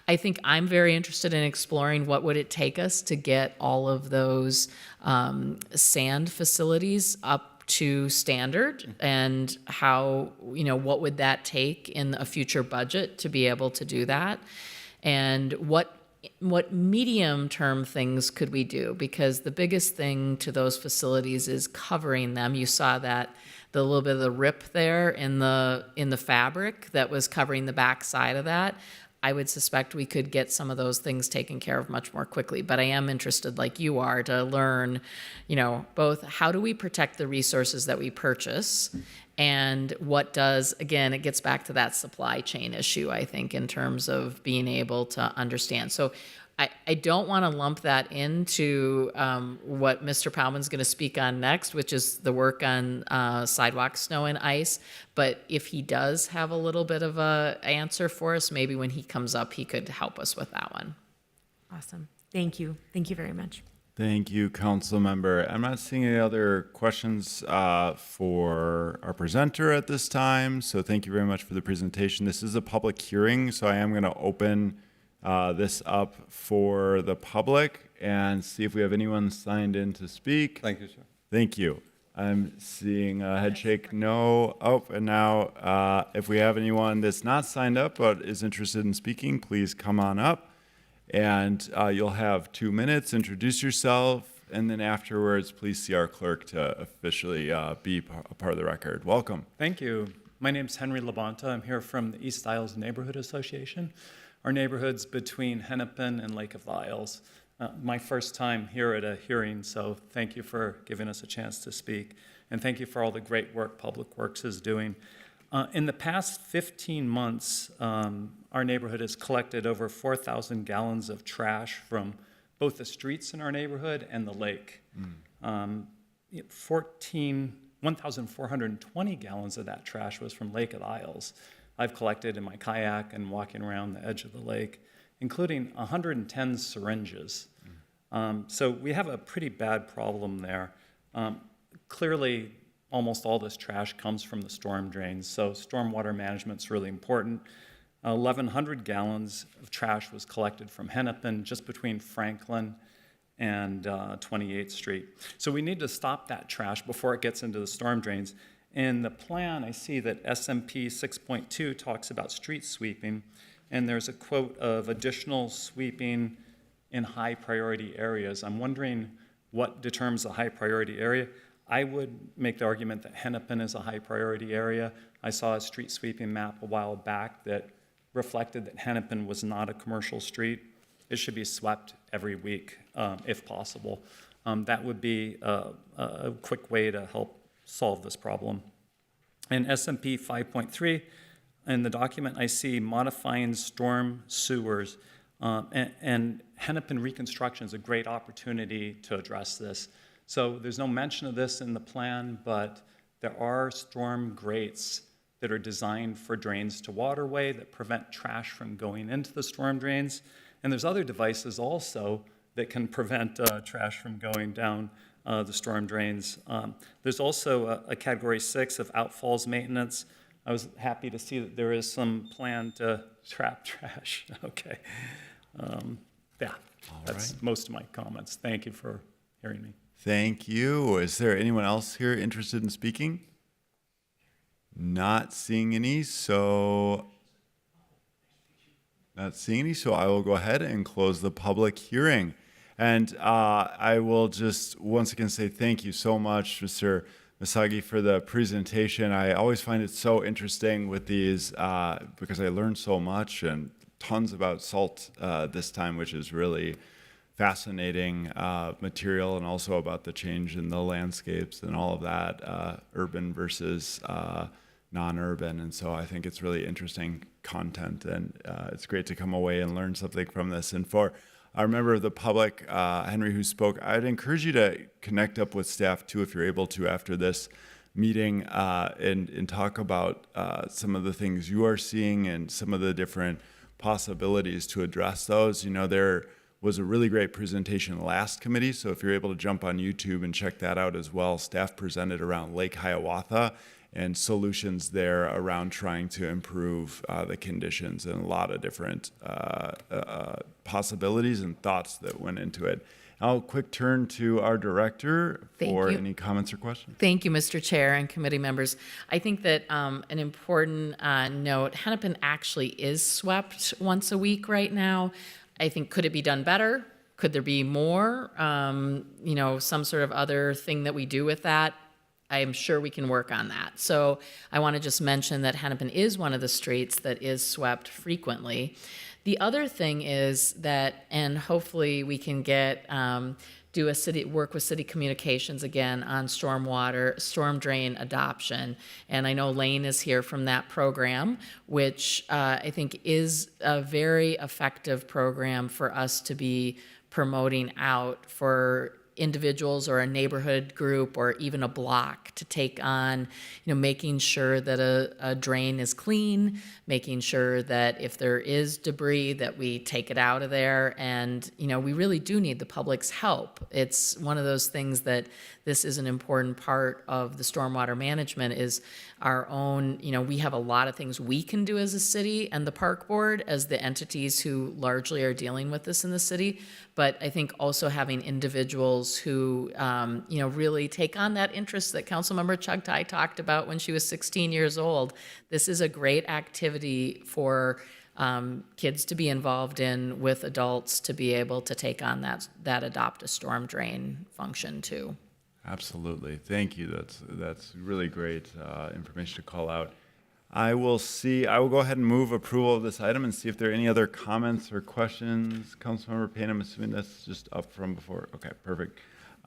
I think I'm very interested in exploring what would it take us to get all of those sand facilities up to standard, and how, what would that take in a future budget to be able to do that, and what medium term things could we do, because the biggest thing to those facilities is covering them. You saw that the little bit of the rip there in the fabric that was covering the back side of that. I would suspect we could get some of those things taken care of much more quickly. But I am interested, like you are, to learn, both how do we protect the resources that we purchase, and what does, again, it gets back to that supply chain issue, I think, in terms of being able to understand. So I don't want to lump that into what Mr. Powman's going to speak on next, which is the work on sidewalk snow and ice. But if he does have a little bit of a answer for us, maybe when he comes up, he could help us with that one. Awesome. Thank you. Thank you very much. Thank you, Council Member. I'm not seeing any other questions for our presenter at this time, so thank you very much for the presentation. This is a public hearing, so I am going to open this up for the public and see if we have anyone signed in to speak. Thank you, sir. Thank you. I'm seeing a head shake no. Oh, and now if we have anyone that's not signed up but is interested in speaking, please come on up. And you'll have 2 minutes, introduce yourself, and then afterwards, please see our clerk to officially be a part of the record. Welcome. Thank you. My name is Henry Labonta. I'm here from the East Isles Neighborhood Association. Our neighborhood's between Hennepin and Lake of the Isles. My first time here at a hearing, so thank you for giving us a chance to speak. And thank you for all the great work Public Works is doing. In the past 15 months, our neighborhood has collected over 4,000 gallons of trash from both the streets in our neighborhood and the lake. 1,420 gallons of that trash was from Lake of the Isles. I've collected in my kayak and walking around the edge of the lake, including 110 syringes. So we have a pretty bad problem there. Clearly, almost all this trash comes from the storm drains, so stormwater management's really important. 1,100 gallons of trash was collected from Hennepin, just between Franklin and 28th Street. So we need to stop that trash before it gets into the storm drains. In the plan, I see that SMP 6.2 talks about street sweeping, and there's a quote of additional sweeping in high priority areas. I'm wondering what determines a high priority area. I would make the argument that Hennepin is a high priority area. I saw a street sweeping map a while back that reflected that Hennepin was not a commercial street. It should be swept every week, if possible. That would be a quick way to help solve this problem. In SMP 5.3, in the document I see modifying storm sewers, and Hennepin reconstruction is a great opportunity to address this. So there's no mention of this in the plan, but there are storm grates that are designed for drains to waterway that prevent trash from going into the storm drains. And there's other devices also that can prevent trash from going down the storm drains. There's also a Category 6 of outfalls maintenance. I was happy to see that there is some plan to trap trash. Okay. That's most of my comments. Thank you for hearing me. Thank you. Is there anyone else here interested in speaking? Not seeing any, so I will go ahead and close the public hearing. And I will just once again say thank you so much, Mr. Misagi, for the presentation. I always find it so interesting with these because I learned so much and tons about salt this time, which is really fascinating material, and also about the change in the landscapes and all of that, urban versus non-urban. And so I think it's really interesting content, and it's great to come away and learn something from this. And for our member of the public, Henry, who spoke, I'd encourage you to connect up with staff too, if you're able to, after this meeting and talk about some of the things you are seeing and some of the different possibilities to address those. You know, there was a really great presentation last committee, so if you're able to jump on YouTube and check that out as well, staff presented around Lake Hiawatha and solutions there around trying to improve the conditions and a lot of different possibilities and thoughts that went into it. I'll quick turn to our director for any comments or questions. Thank you, Mr. Chair and committee members. I think that an important note, Hennepin actually is swept once a week right now. I think, could it be done better? Could there be more? You know, some sort of other thing that we do with that? I am sure we can work on that. So I want to just mention that Hennepin is one of the streets that is swept frequently. The other thing is that, and hopefully we can get, work with city communications again on storm drain adoption. And I know Lane is here from that program, which I think is a very effective program for us to be promoting out for individuals or a neighborhood group or even a block to take on, you know, making sure that a drain is clean, making sure that if there is debris that we take it out of there. And, you know, we really do need the public's help. It's one of those things that this is an important part of the stormwater management is our own, you know, we have a lot of things we can do as a city and the park board as the entities who largely are dealing with this in the city. But I think also having individuals who, you know, really take on that interest that Councilmember Chugtai talked about when she was 16 years old. This is a great activity for kids to be involved in with adults to be able to take on that adopt a storm drain function too. Absolutely. Thank you. That's really great information to call out. I will go ahead and move approval of this item and see if there are any other comments or questions. Councilmember Payne, I'm assuming that's just up from before. Okay, perfect.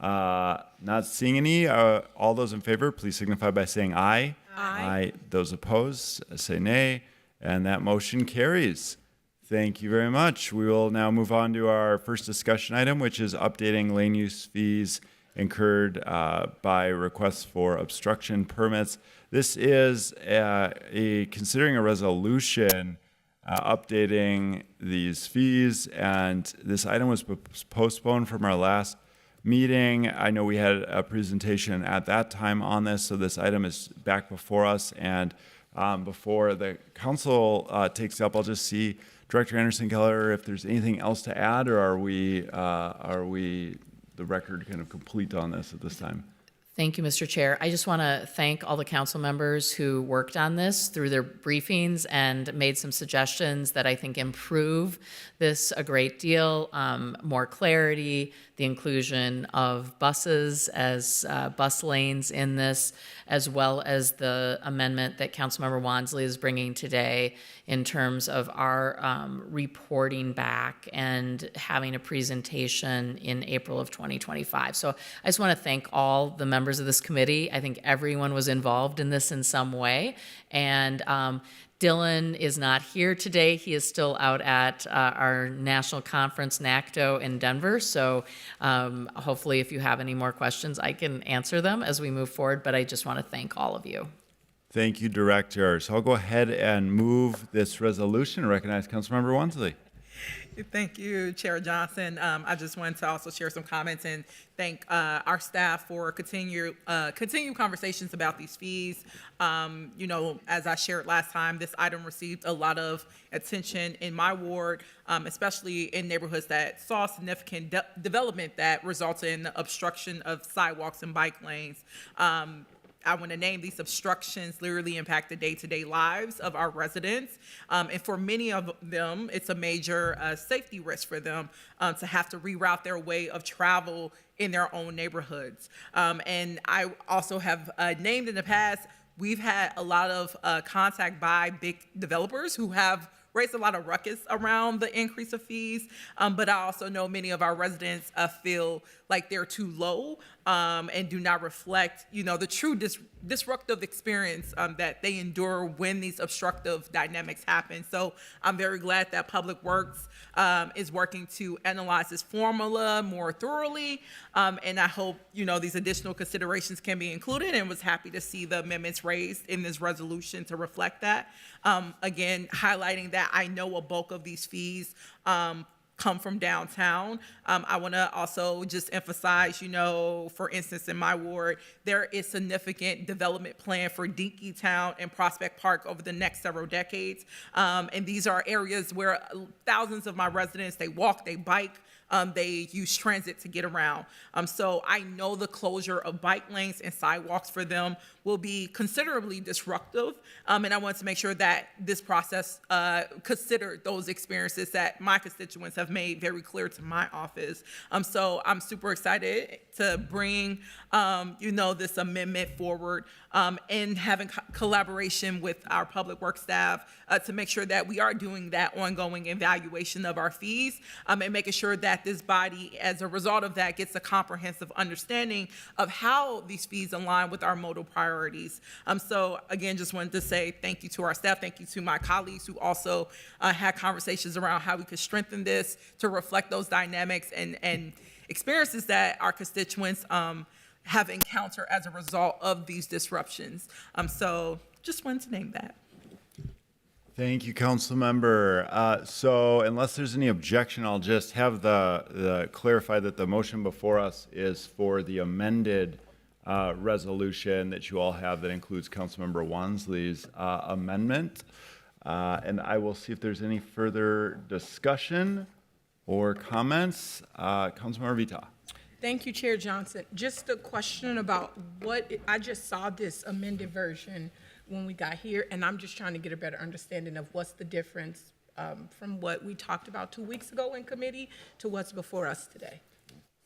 Not seeing any. All those in favor, please signify by saying aye. Aye. Those opposed, say nay. And that motion carries. Thank you very much. We will now move on to our first discussion item, which is updating lane use fees incurred by requests for obstruction permits. This is considering a resolution updating these fees, and this item was postponed from our last meeting. I know we had a presentation at that time on this, so this item is back before us. And before the council takes it up, I'll just see Director Anderson Keller if there's anything else to add, or are we the record kind of complete on this at this time? Thank you, Mr. Chair. I just want to thank all the council members who worked on this through their briefings and made some suggestions that I think improve this a great deal. More clarity, the inclusion of buses as bus lanes in this, as well as the amendment that Councilmember Wansley is bringing today in terms of our reporting back and having a presentation in April of 2025. So I just want to thank all the members of this committee. I think everyone was involved in this in some way. And Dylan is not here today. He is still out at our national conference, NACTO, in Denver. So hopefully if you have any more questions, I can answer them as we move forward. But I just want to thank all of you. Thank you, Director. So I'll go ahead and move this resolution and recognize Councilmember Wansley. Thank you, Chair Johnson. I just wanted to also share some comments and thank our staff for continued conversations about these fees. You know, as I shared last time, this item received a lot of attention in my ward, especially in neighborhoods that saw significant development that resulted in the obstruction of sidewalks and bike lanes. I want to name these obstructions literally impact the day-to-day lives of our residents. And for many of them, it's a major safety risk for them to have to reroute their way of travel in their own neighborhoods. And I also have named in the past, we've had a lot of contact by big developers who have raised a lot of ruckus around the increase of fees. But I also know many of our residents feel like they're too low and do not reflect, the true disruptive experience that they endure when these obstructive dynamics happen. So I'm very glad that Public Works is working to analyze this formula more thoroughly, and I hope, these additional considerations can be included, and was happy to see the amendments raised in this resolution to reflect that. Again, highlighting that I know a bulk of these fees come from downtown. I want to also just emphasize, for instance, in my ward, there is significant development plan for Dinkytown and Prospect Park over the next several decades. And these are areas where thousands of my residents, they walk, they bike, they use transit to get around. So I know the closure of bike lanes and sidewalks for them will be considerably disruptive. And I want to make sure that this process considered those experiences that my constituents have made very clear to my office. So I'm super excited to bring, this amendment forward and having collaboration with our Public Works staff to make sure that we are doing that ongoing evaluation of our fees and making sure that this body, as a result of that, gets a comprehensive understanding of how these fees align with our modal priorities. So again, just wanted to say thank you to our staff, thank you to my colleagues who also had conversations around how we could strengthen this to reflect those dynamics and experiences that our constituents have encountered as a result of these disruptions. So just wanted to name that. Thank you, Council Member. So unless there's any objection, I'll just have the clarify that the motion before us is for the amended resolution that you all have that includes Councilmember Wansley's amendment. And I will see if there's any further discussion or comments. Councilmember Vita. Thank you, Chair Johnson. Just a question about I just saw this amended version when we got here, and I'm just trying to get a better understanding of what's the difference from what we talked about 2 weeks ago in committee to what's before us today.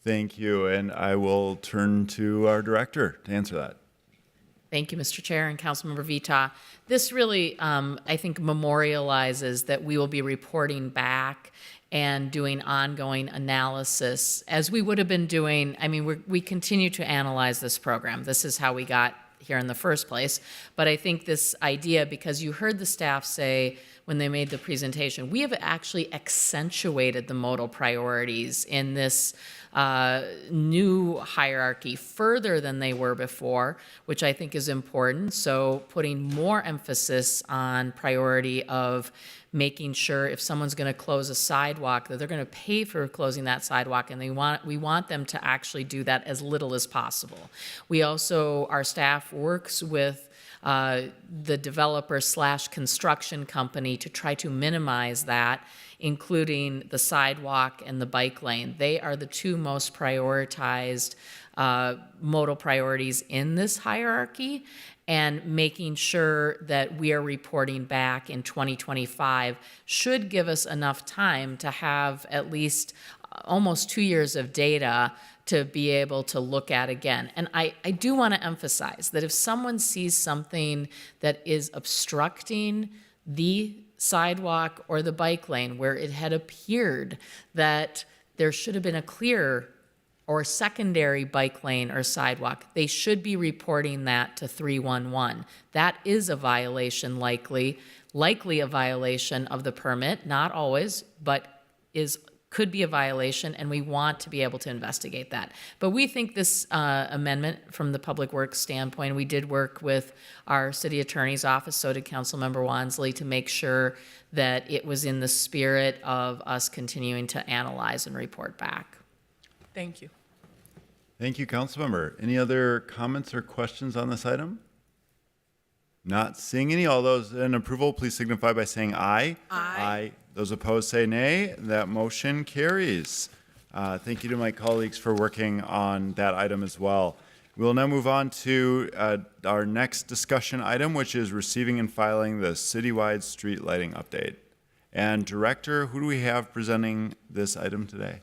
Thank you, and I will turn to our director to answer that. Thank you, Mr. Chair and Councilmember Vita. This really, I think, memorializes that we will be reporting back and doing ongoing analysis as we would have been doing. I mean, we continue to analyze this program. This is how we got here in the first place. But I think this idea, because you heard the staff say when they made the presentation, we have actually accentuated the modal priorities in this new hierarchy further than they were before, which I think is important. So putting more emphasis on priority of making sure if someone's going to close a sidewalk that they're going to pay for closing that sidewalk, and we want them to actually do that as little as possible. We also, our staff works with the developer/construction company to try to minimize that, including the sidewalk and the bike lane. They are the two most prioritized modal priorities in this hierarchy, and making sure that we are reporting back in 2025 should give us enough time to have at least almost 2 years of data to be able to look at again. And I do want to emphasize that if someone sees something that is obstructing the sidewalk or the bike lane where it had appeared that there should have been a clear or secondary bike lane or sidewalk, they should be reporting that to 311. That is a violation, likely a violation of the permit, not always, but could be a violation, and we want to be able to investigate that. But we think this amendment, from the Public Works standpoint, we did work with our city attorney's office, so did Councilmember Wansley, to make sure that it was in the spirit of us continuing to analyze and report back. Thank you. Thank you, Councilmember. Any other comments or questions on this item? Not seeing any. All those in approval, please signify by saying aye. Aye. Those opposed say nay. That motion carries. Thank you to my colleagues for working on that item as well. We will now move on to our next discussion item, which is receiving and filing the citywide street lighting update. And Director, who do we have presenting this item today?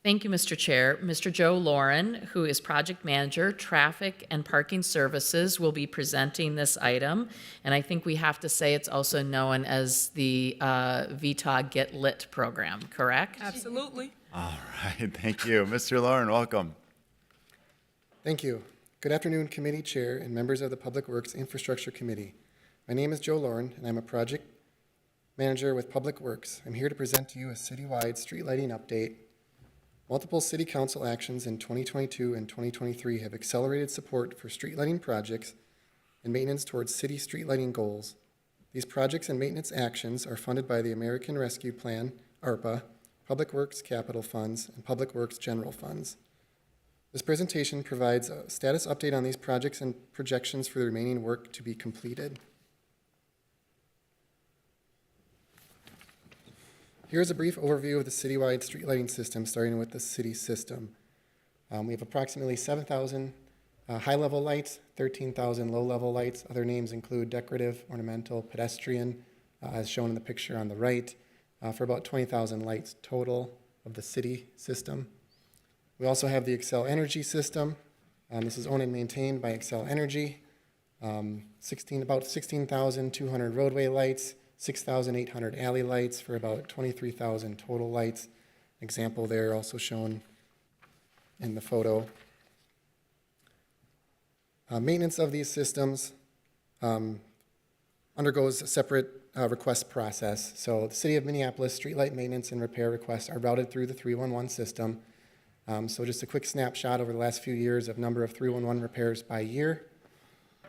Thank you, Mr. Chair. Mr. Joe Lauren, who is Project Manager, Traffic and Parking Services, will be presenting this item. And I think we have to say it's also known as the VTOG Get Lit program, correct? Absolutely. All right, thank you. Mr. Lauren, welcome. Thank you. Good afternoon, committee chair and members of the Public Works Infrastructure Committee. My name is Joe Lauren, and I'm a project manager with Public Works. I'm here to present to you a citywide street lighting update. Multiple city council actions in 2022 and 2023 have accelerated support for street lighting projects and maintenance towards city street lighting goals. These projects and maintenance actions are funded by the American Rescue Plan, ARPA, Public Works Capital Funds, and Public Works General Funds. This presentation provides a status update on these projects and projections for the remaining work to be completed. Here's a brief overview of the citywide street lighting system, starting with the city system. We have approximately 7,000 high-level lights, 13,000 low-level lights. Other names include decorative, ornamental, pedestrian, as shown in the picture on the right, for about 20,000 lights total of the city system. We also have the Xcel Energy system. This is owned and maintained by Xcel Energy. About 16,200 roadway lights, 6,800 alley lights for about 23,000 total lights. Example there also shown in the photo. Maintenance of these systems undergoes a separate request process. So the City of Minneapolis streetlight maintenance and repair requests are routed through the 311 system. So just a quick snapshot over the last few years of number of 311 repairs by year.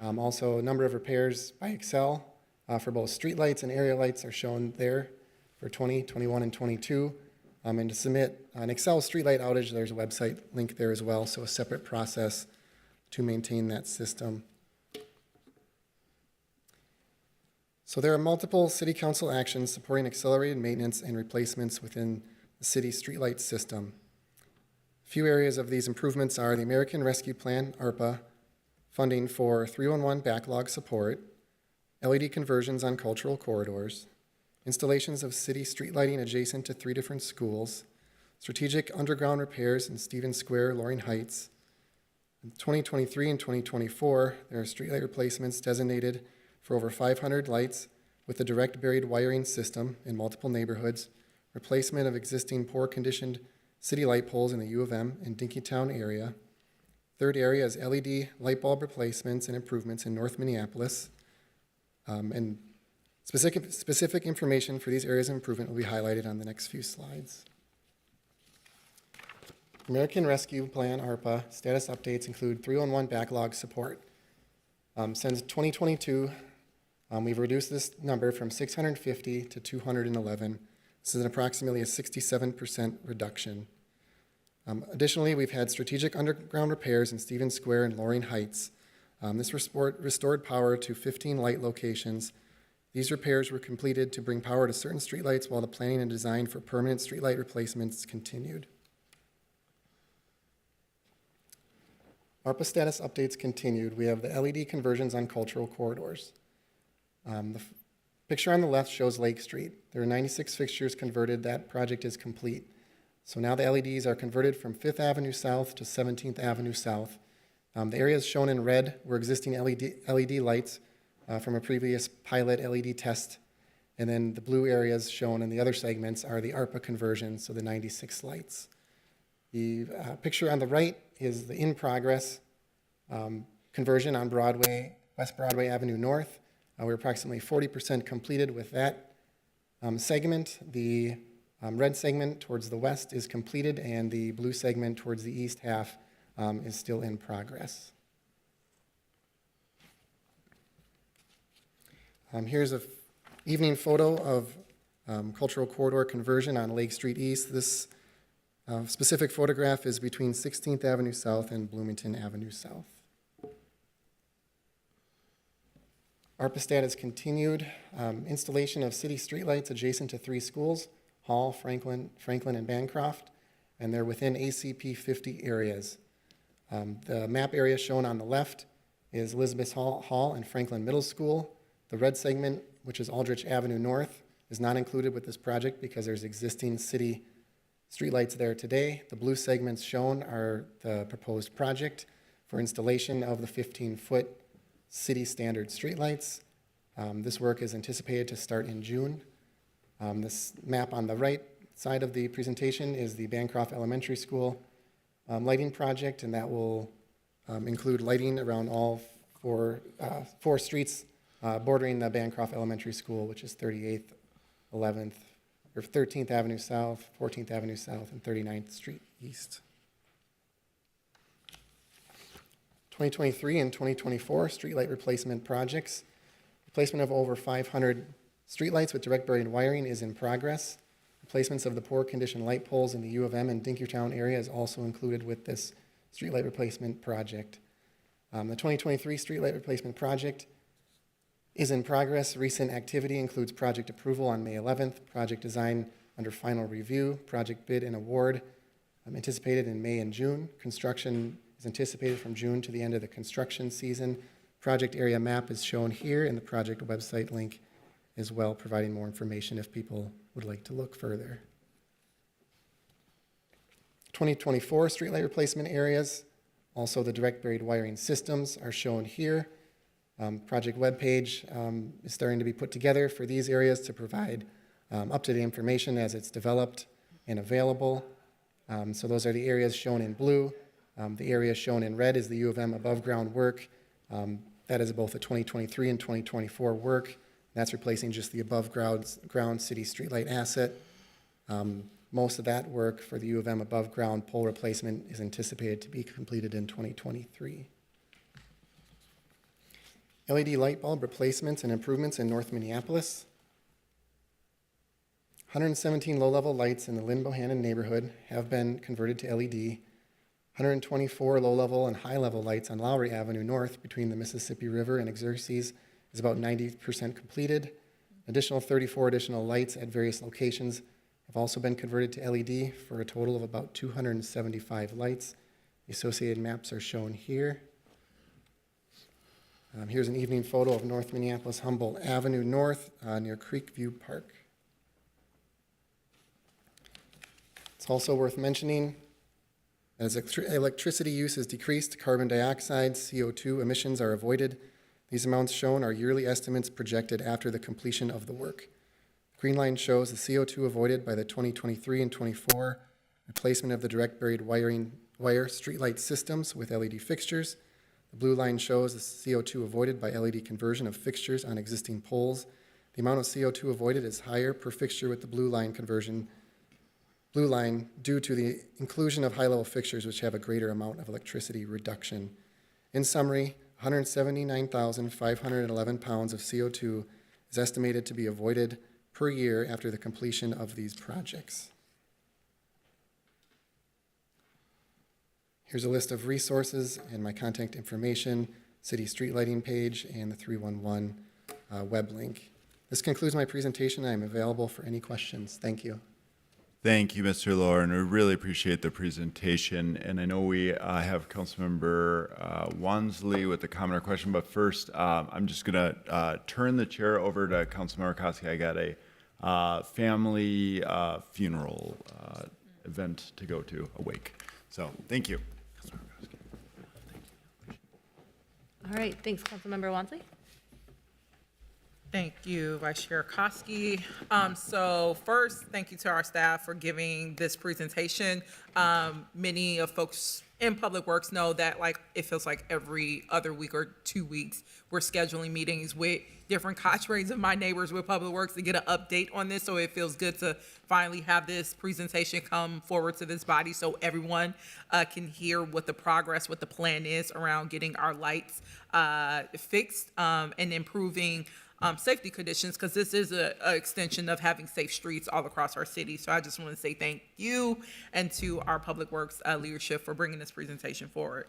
Also, number of repairs by Xcel for both streetlights and area lights are shown there for 20, 21, and 22. And to submit an Xcel streetlight outage, there's a website link there as well, so a separate process to maintain that system. So there are multiple city council actions supporting accelerated maintenance and replacements within the city streetlight system. A few areas of these improvements are the American Rescue Plan, ARPA, funding for 311 backlog support, LED conversions on cultural corridors, installations of city street lighting adjacent to 3 different schools, strategic underground repairs in Stevens Square, Loring Heights. In 2023 and 2024, there are streetlight replacements designated for over 500 lights with a direct buried wiring system in multiple neighborhoods, replacement of existing poor conditioned city light poles in the U of M and Dinkytown area. Third area is LED light bulb replacements and improvements in North Minneapolis. And specific information for these areas of improvement will be highlighted on the next few slides. American Rescue Plan, ARPA, status updates include 311 backlog support. Since 2022, we've reduced this number from 650 to 211. This is approximately a 67% reduction. Additionally, we've had strategic underground repairs in Stevens Square and Loring Heights. This restored power to 15 light locations. These repairs were completed to bring power to certain streetlights while the planning and design for permanent streetlight replacements continued. ARPA status updates continued. We have the LED conversions on cultural corridors. The picture on the left shows Lake Street. There are 96 fixtures converted. That project is complete. So now the LEDs are converted from 5th Avenue South to 17th Avenue South. The areas shown in red were existing LED lights from a previous pilot LED test. And then the blue areas shown in the other segments are the ARPA conversions, so the 96 lights. The picture on the right is the in-progress conversion on Broadway, West Broadway Avenue North. We're approximately 40% completed with that segment. The red segment towards the west is completed, and the blue segment towards the east half is still in progress. Here's an evening photo of cultural corridor conversion on Lake Street East. This specific photograph is between 16th Avenue South and Bloomington Avenue South. ARPA status continued. Installation of city streetlights adjacent to 3 schools, Hall, Franklin, and Bancroft, and they're within ACP 50 areas. The map area shown on the left is Elizabeth Hall and Franklin Middle School. The red segment, which is Aldrich Avenue North, is not included with this project because there's existing city streetlights there today. The blue segments shown are the proposed project for installation of the 15-foot city standard streetlights. This work is anticipated to start in June. This map on the right side of the presentation is the Bancroft Elementary School lighting project, and that will include lighting around all four streets bordering the Bancroft Elementary School, which is 38th, 11th, or 13th Avenue South, 14th Avenue South, and 39th Street East. 2023 and 2024 streetlight replacement projects. Replacement of over 500 streetlights with direct buried wiring is in progress. Replacements of the poor condition light poles in the U of M and Dinkytown area is also included with this streetlight replacement project. The 2023 streetlight replacement project is in progress. Recent activity includes project approval on May 11th, project design under final review, project bid and award anticipated in May and June. Construction is anticipated from June to the end of the construction season. Project area map is shown here, and the project website link as well, providing more information if people would like to look further. 2024 streetlight replacement areas, also the direct buried wiring systems are shown here. Project webpage is starting to be put together for these areas to provide up-to-date information as it's developed and available. So those are the areas shown in blue. The area shown in red is the U of M above ground work. That is both the 2023 and 2024 work. That's replacing just the above ground city streetlight asset. Most of that work for the U of M above ground pole replacement is anticipated to be completed in 2023. LED light bulb replacements and improvements in North Minneapolis. 117 low-level lights in the Lynn Bohannon neighborhood have been converted to LED. 124 low-level and high-level lights on Lowry Avenue North between the Mississippi River and Xerxes is about 90% completed. Additional 34 additional lights at various locations have also been converted to LED for a total of about 275 lights. The associated maps are shown here. Here's an evening photo of North Minneapolis Humboldt Avenue North near Creekview Park. It's also worth mentioning as electricity use is decreased, carbon dioxide, CO2 emissions are avoided. These amounts shown are yearly estimates projected after the completion of the work. The green line shows the CO2 avoided by the 2023 and 24 replacement of the direct buried wire streetlight systems with LED fixtures. The blue line shows the CO2 avoided by LED conversion of fixtures on existing poles. The amount of CO2 avoided is higher per fixture with the blue line due to the inclusion of high-level fixtures which have a greater amount of electricity reduction. In summary, 179,511 pounds of CO2 is estimated to be avoided per year after the completion of these projects. Here's a list of resources and my contact information, city street lighting page, and the 311 web link. This concludes my presentation. I am available for any questions. Thank you. Thank you, Mr. Lauren. We really appreciate the presentation. And I know we have Councilmember Wansley with a comment or question, but first I'm just going to turn the chair over to Councilmember Koski. I got a family funeral event to go to, a wake. So thank you. All right, thanks, Councilmember Wansley. Thank you, Vice Chair Koski. So first, thank you to our staff for giving this presentation. Many of folks in Public Works know that it feels like every other week or 2 weeks, we're scheduling meetings with different cadres of my neighbors with Public Works to get an update on this. So it feels good to finally have this presentation come forward to this body so everyone can hear what the progress, what the plan is around getting our lights fixed and improving safety conditions, because this is an extension of having safe streets all across our city. So I just want to say thank you and to our Public Works leadership for bringing this presentation forward.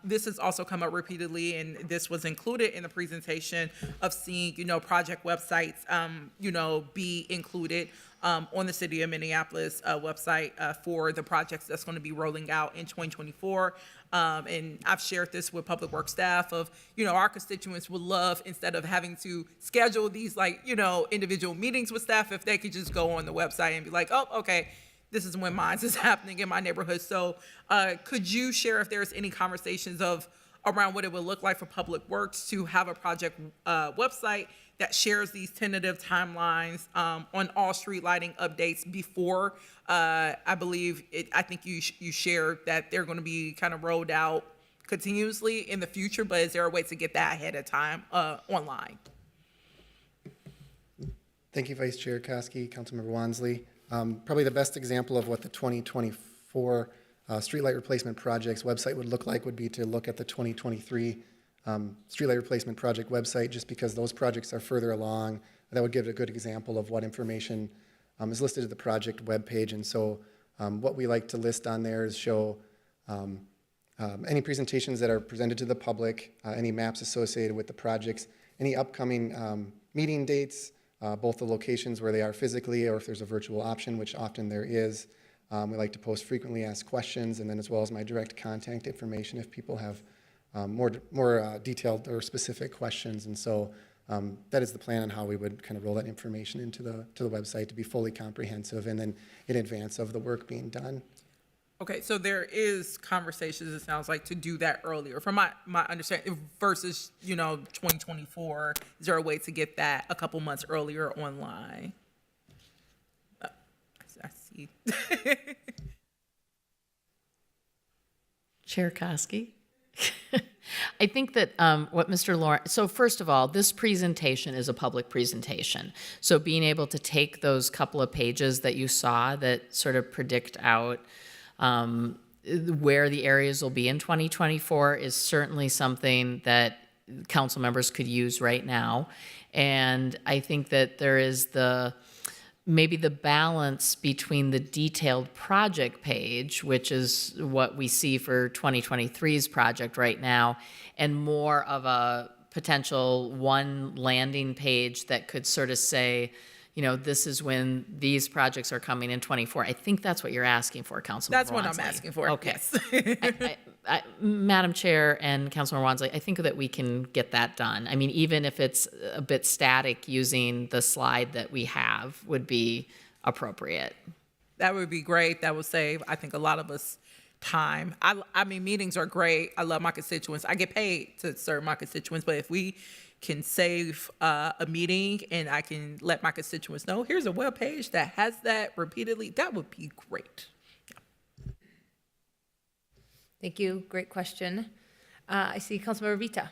This has also come up repeatedly, and this was included in the presentation of seeing, project websites, be included on the City of Minneapolis website for the projects that's going to be rolling out in 2024. And I've shared this with Public Works staff of, our constituents would love, instead of having to schedule these individual meetings with staff, if they could just go on the website and be like, oh, okay, this is when mine is happening in my neighborhood. So could you share if there's any conversations around what it would look like for Public Works to have a project website that shares these tentative timelines on all street lighting updates before. I believe I think you shared that they're going to be kind of rolled out continuously in the future, but is there a way to get that ahead of time online? Thank you, Vice Chair Koski, Councilmember Wansley. Probably the best example of what the 2024 streetlight replacement project's website would look like would be to look at the 2023 streetlight replacement project website, just because those projects are further along. That would give a good example of what information is listed at the project webpage. And so what we like to list on there is show any presentations that are presented to the public, any maps associated with the projects, any upcoming meeting dates, both the locations where they are physically or if there's a virtual option, which often there is. We like to post frequently asked questions, and then as well as my direct contact information if people have more detailed or specific questions. And so that is the plan on how we would kind of roll that information into the website to be fully comprehensive and then in advance of the work being done. Okay, so there is conversations, it sounds like, to do that earlier. From my understanding, versus, 2024, is there a way to get that a couple months earlier online? I see. Chair Koski? I think that what Mr. Lawrence, so first of all, this presentation is a public presentation. So being able to take those couple of pages that you saw that sort of predict out where the areas will be in 2024 is certainly something that council members could use right now. And I think that there is maybe the balance between the detailed project page, which is what we see for 2023's project right now, and more of a potential one landing page that could sort of say, this is when these projects are coming in 24. I think that's what you're asking for, Councilmember That's what Wansley. I'm asking for, Okay. yes. Madam Chair and Councilmember Wansley, I think that we can get that done. I mean, even if it's a bit static, using the slide that we have would be appropriate. That would be great. That would save, I think, a lot of us time. I mean, meetings are great. I love my constituents. I get paid to serve my constituents, but if we can save a meeting and I can let my constituents know, here's a web page that has that repeatedly, that would be great. Thank you. Great question. I see Councilmember Vita.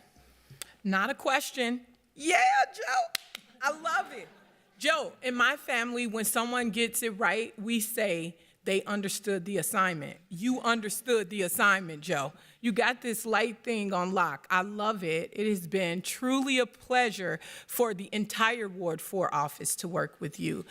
Not a question. Yeah, Joe. I love it. Joe, in my family, when someone gets it right, we say they understood the assignment. You understood the assignment, Joe. You got this light thing on lock. I love it. It has been truly a pleasure for the entire Ward 4 office to work with you.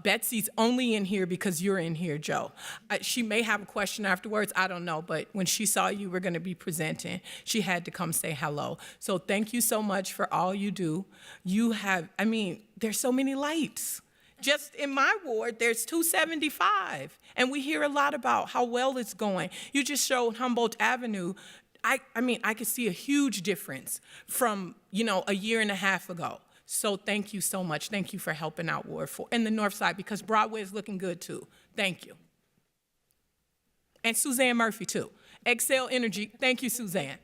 Betsy's only in here because you're in here, Joe. She may have a question afterwards, I don't know, but when she saw you were going to be presenting, she had to come say hello. So thank you so much for all you do. There's so many lights. Just in my ward, there's 275, and we hear a lot about how well it's going. You just showed Humboldt Avenue. I could see a huge difference from, a year and a half ago. So thank you so much. Thank you for helping out Ward 4 and the North Side, because Broadway is looking good too. Thank you. And Suzanne Murphy too. Excel Energy. Thank you, Suzanne.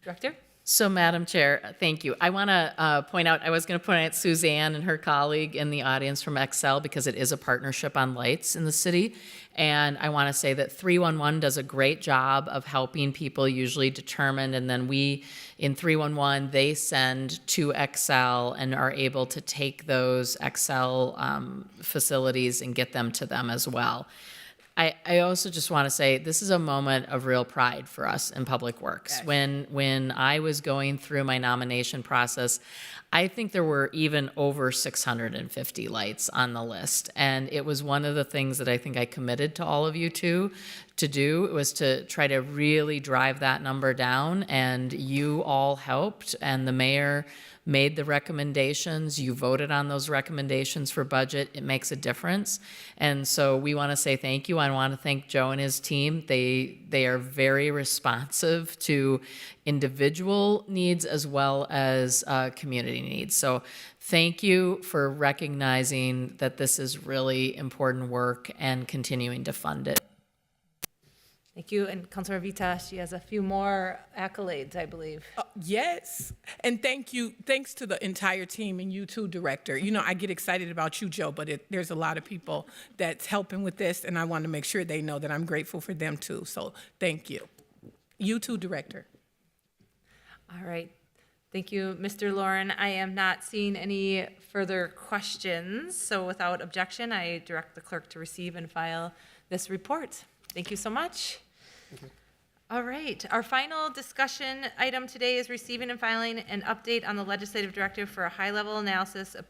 Director? So, Madam Chair, thank you. I want to point out, I was going to point out Suzanne and her colleague in the audience from Excel, because it is a partnership on lights in the city. And I want to say that 311 does a great job of helping people usually determine, and then we, in 311, they send to Excel and are able to take those Excel facilities and get them to them as well. I also just want to say this is a moment of real pride for us in Public Works. Yes. When I was going through my nomination process, I think there were even over 650 lights on the list. And it was one of the things that I think I committed to all of you to do. It was to try to really drive that number down. And you all helped, and the mayor made the recommendations. You voted on those recommendations for budget. It makes a difference. And so we want to say thank you. I want to thank Joe and his team. They are very responsive to individual needs as well as community needs. So thank you for recognizing that this is really important work and continuing to fund it. Thank you. And Councilor Vita, she has a few more accolades, I believe. Yes, and thanks to the entire team and you too, Director. You know, I get excited about you, Joe, but there's a lot of people that's helping with this, and I want to make sure they know that I'm grateful for them too. So thank you. You too, Director. All right. Thank you, Mr. Lauren. I am not seeing any further questions, so without objection, I direct the clerk to receive and file this report. Thank you so much. All right, our final discussion item today is receiving and filing an update on the legislative directive for a high-level analysis of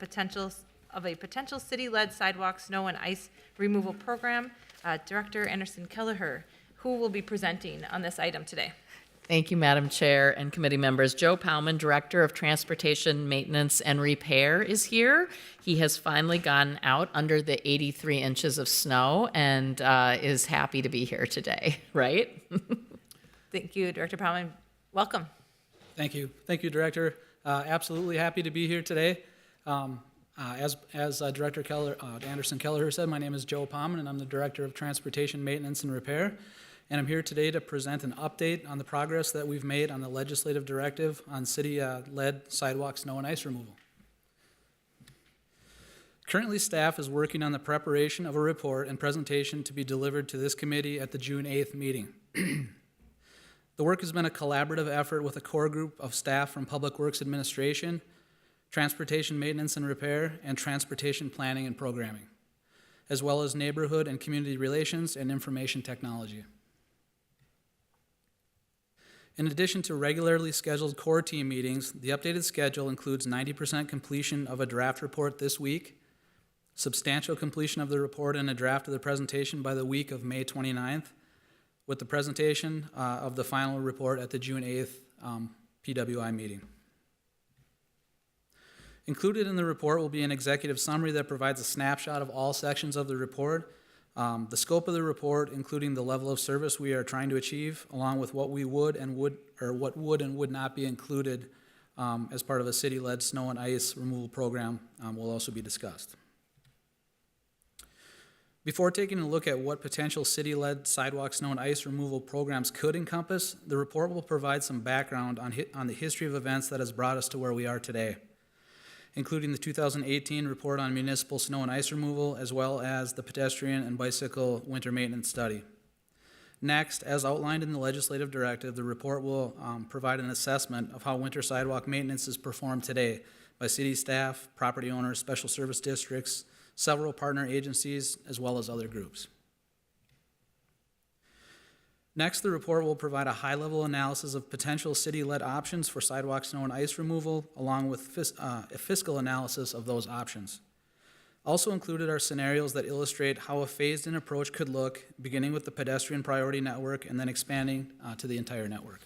a potential city-led sidewalk, snow, and ice removal program. Director Anderson Kelleher, who will be presenting on this item today? Thank you, Madam Chair and committee members. Joe Powman, Director of Transportation Maintenance and Repair, is here. He has finally gotten out under the 83 inches of snow and is happy to be here today, right? Thank you, Director Powman. Welcome. Thank you. Thank you, Director. Absolutely happy to be here today. As Director Anderson Kelleher said, my name is Joe Powman, and I'm the Director of Transportation Maintenance and Repair. And I'm here today to present an update on the progress that we've made on the legislative directive on city-led sidewalk, snow, and ice removal. Currently, staff is working on the preparation of a report and presentation to be delivered to this committee at the June 8th meeting. The work has been a collaborative effort with a core group of staff from Public Works Administration, Transportation Maintenance and Repair, and Transportation Planning and Programming, as well as Neighborhood and Community Relations and Information Technology. In addition to regularly scheduled core team meetings, the updated schedule includes 90% completion of a draft report this week, substantial completion of the report and a draft of the presentation by the week of May 29th, with the presentation of the final report at the June 8th PWI meeting. Included in the report will be an executive summary that provides a snapshot of all sections of the report, the scope of the report, including the level of service we are trying to achieve, along with what would and would not be included as part of a city-led snow and ice removal program, will also be discussed. Before taking a look at what potential city-led sidewalk, snow, and ice removal programs could encompass, the report will provide some background on the history of events that has brought us to where we are today, including the 2018 report on municipal snow and ice removal, as well as the pedestrian and bicycle winter maintenance study. Next, as outlined in the legislative directive, the report will provide an assessment of how winter sidewalk maintenance is performed today by city staff, property owners, special service districts, several partner agencies, as well as other groups. Next, the report will provide a high-level analysis of potential city-led options for sidewalk, snow, and ice removal, along with a fiscal analysis of those options. Also included are scenarios that illustrate how a phased-in approach could look, beginning with the pedestrian priority network and then expanding to the entire network.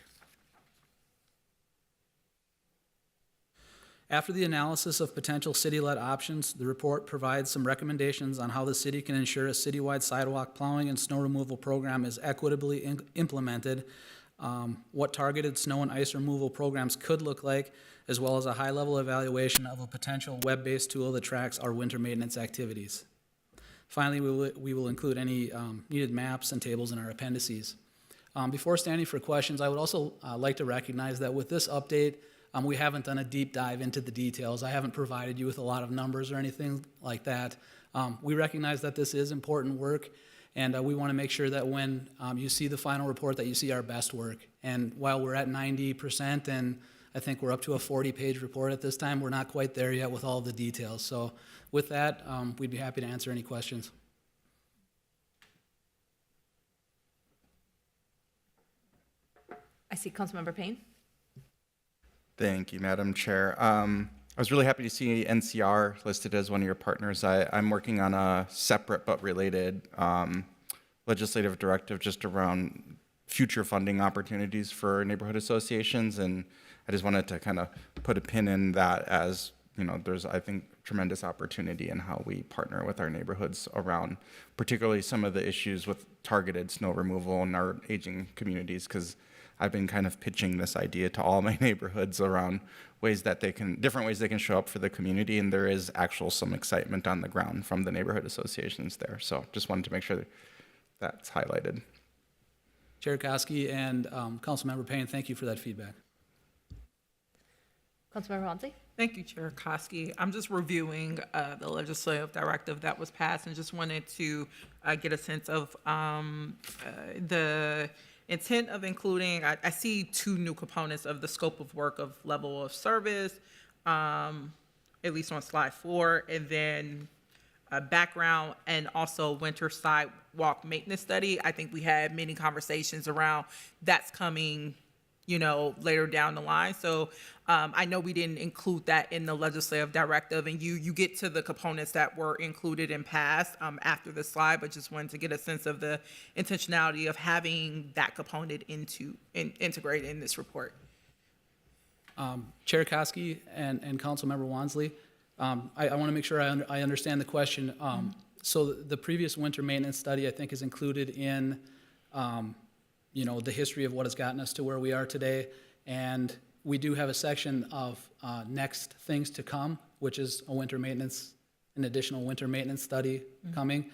After the analysis of potential city-led options, the report provides some recommendations on how the city can ensure a citywide sidewalk plowing and snow removal program is equitably implemented, what targeted snow and ice removal programs could look like, as well as a high-level evaluation of a potential web-based tool that tracks our winter maintenance activities. Finally, we will include any needed maps and tables in our appendices. Before standing for questions, I would also like to recognize that with this update, we haven't done a deep dive into the details. I haven't provided you with a lot of numbers or anything like that. We recognize that this is important work, and we want to make sure that when you see the final report that you see our best work. And while we're at 90%, and I think we're up to a 40-page report at this time, we're not quite there yet with all the details. So with that, we'd be happy to answer any questions. I see Councilmember Payne. Thank you, Madam Chair. I was really happy to see NCR listed as one of your partners. I'm working on a separate but related legislative directive just around future funding opportunities for neighborhood associations, and I just wanted to kind of put a pin in that, as you know, there's, I think, tremendous opportunity in how we partner with our neighborhoods around particularly some of the issues with targeted snow removal in our aging communities, because I've been kind of pitching this idea to all my neighborhoods around ways that different ways they can show up for the community, and there is some excitement on the ground from the neighborhood associations there. So just wanted to make sure that's highlighted. Chair Koski and Councilmember Payne, thank you for that feedback. Councilmember Wamsley? Thank you, Chair Koski. I'm just reviewing the legislative directive that was passed and just wanted to get a sense of the intent of including, I see 2 new components of the scope of work of level of service, at least on slide 4, and then background and also winter sidewalk maintenance study. I think we had many conversations around that's coming, you know, later down the line. So I know we didn't include that in the legislative directive, and you get to the components that were included and passed after the slide, but just wanted to get a sense of the intentionality of having that component integrated in this report. Chair Koski and Councilmember Wansley, I want to make sure I understand the question. So the previous winter maintenance study, I think, is included in, you know, the history of what has gotten us to where we are today. And we do have a section of next things to come, which is an additional winter maintenance study coming.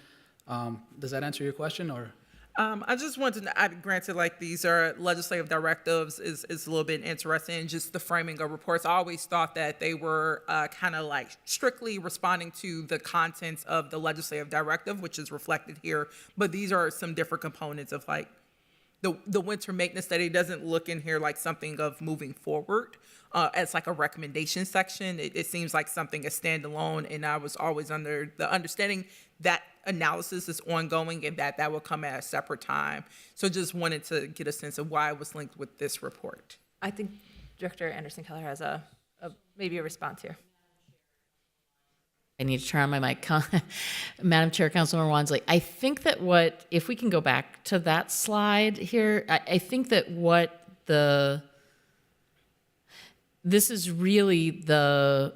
Does that answer your question, or? I just wanted to, granted, like these are legislative directives is a little bit interesting, just the framing of reports. I always thought that they were kind of like strictly responding to the contents of the legislative directive, which is reflected here. But these are some different components of like the winter maintenance study doesn't look in here like something of moving forward as like a recommendation section. It seems like something is standalone, and I was always under the understanding that analysis is ongoing and that will come at a separate time. So just wanted to get a sense of why it was linked with this report. I think Director Anderson-Keller has maybe a response here. I need to turn on my mic. Madam Chair, Councilmember Wansley, I think that if we can go back to that slide here, I think that this is really the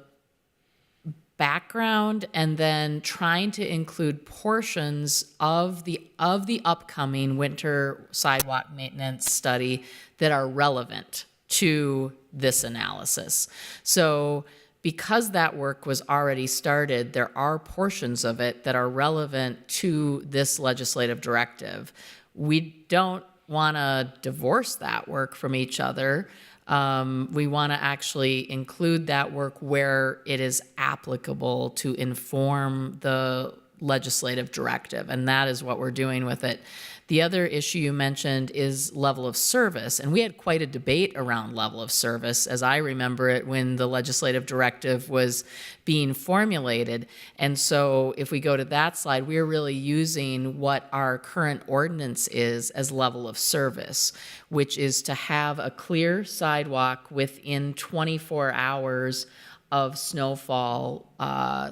background and then trying to include portions of the upcoming winter sidewalk maintenance study that are relevant to this analysis. So because that work was already started, there are portions of it that are relevant to this legislative directive. We don't want to divorce that work from each other. We want to actually include that work where it is applicable to inform the legislative directive, and that is what we're doing with it. The other issue you mentioned is level of service, and we had quite a debate around level of service, as I remember it, when the legislative directive was being formulated. And so if we go to that slide, we're really using what our current ordinance is as level of service, which is to have a clear sidewalk within 24 hours of snowfall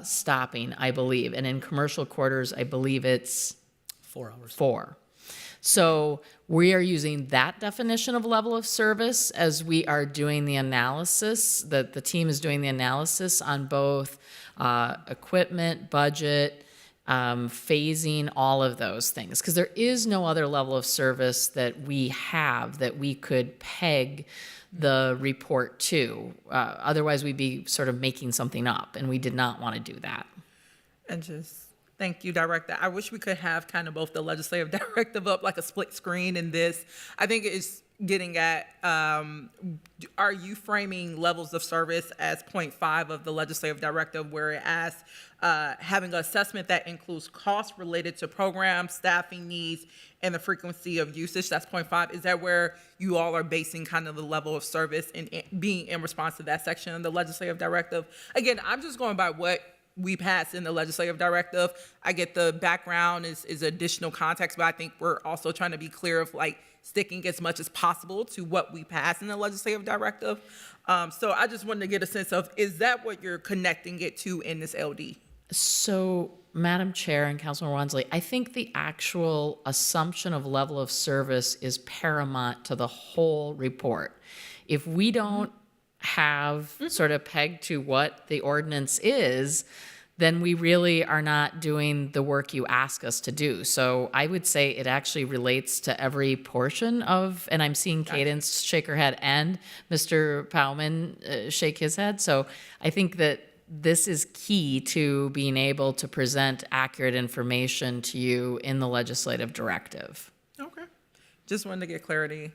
stopping, I believe. And in commercial quarters, I believe it's 4 hours. 4. So we are using that definition of level of service as we are doing the analysis, that the team is doing the analysis on both equipment, budget, phasing, all of those things. Because there is no other level of service that we have that we could peg the report to. Otherwise, we'd be sort of making something up, and we did not want to do that. And just thank you, Director. I wish we could have kind of both the legislative directive up like a split screen in this. I think it's getting at, are you framing levels of service as 0.5 of the legislative directive, where it asks having an assessment that includes costs related to programs, staffing needs, and the frequency of usage? That's 0.5. Is that where you all are basing kind of the level of service and being in response to that section of the legislative directive? Again, I'm just going by what we passed in the legislative directive. I get the background is additional context, but I think we're also trying to be clear of like sticking as much as possible to what we passed in the legislative directive. So I just wanted to get a sense of, is that what you're connecting it to in this LD? So, Madam Chair and Councilor Wansley, I think the actual assumption of level of service is paramount to the whole report. If we don't have sort of pegged to what the ordinance is, then we really are not doing the work you ask us to do. So I would say it actually relates to every portion of, and I'm seeing Cadence shake her head and Mr. Powman shake his head. So I think that this is key to being able to present accurate information to you in the legislative directive. Okay. Just wanted to get clarity.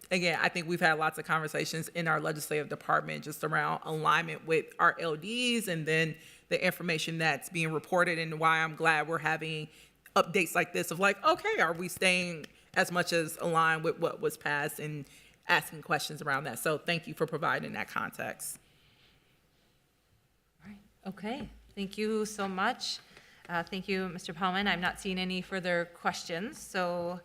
Again, I think we've had lots of conversations in our legislative department just around alignment with our LDs and then the information that's being reported, and why I'm glad we're having updates like this of like, okay, are we staying as much as aligned with what was passed, and asking questions around that. So thank you for providing that context. All right. Okay, thank you so much. Thank you, Mr. Paulman. I'm not seeing any further questions, so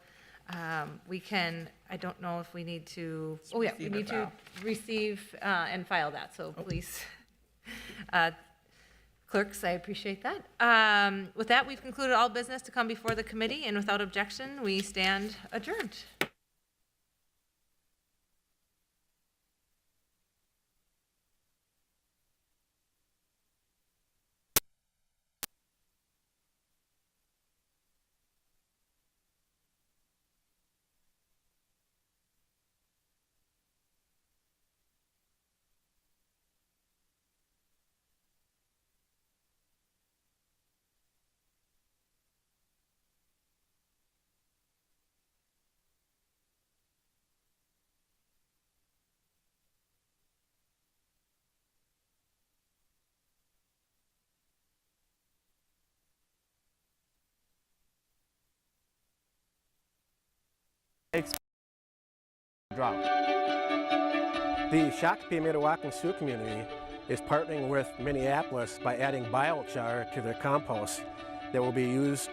we can, I don't know if we need to, oh yeah, we Receive and need to file. receive and file that, so please. Clerks, I appreciate that. With that, we've concluded all business to come before the committee, and without objection, we stand adjourned. Drought. The Shakopee Mdewakanton Sioux community is partnering with Minneapolis by adding biochar to their compost that will be used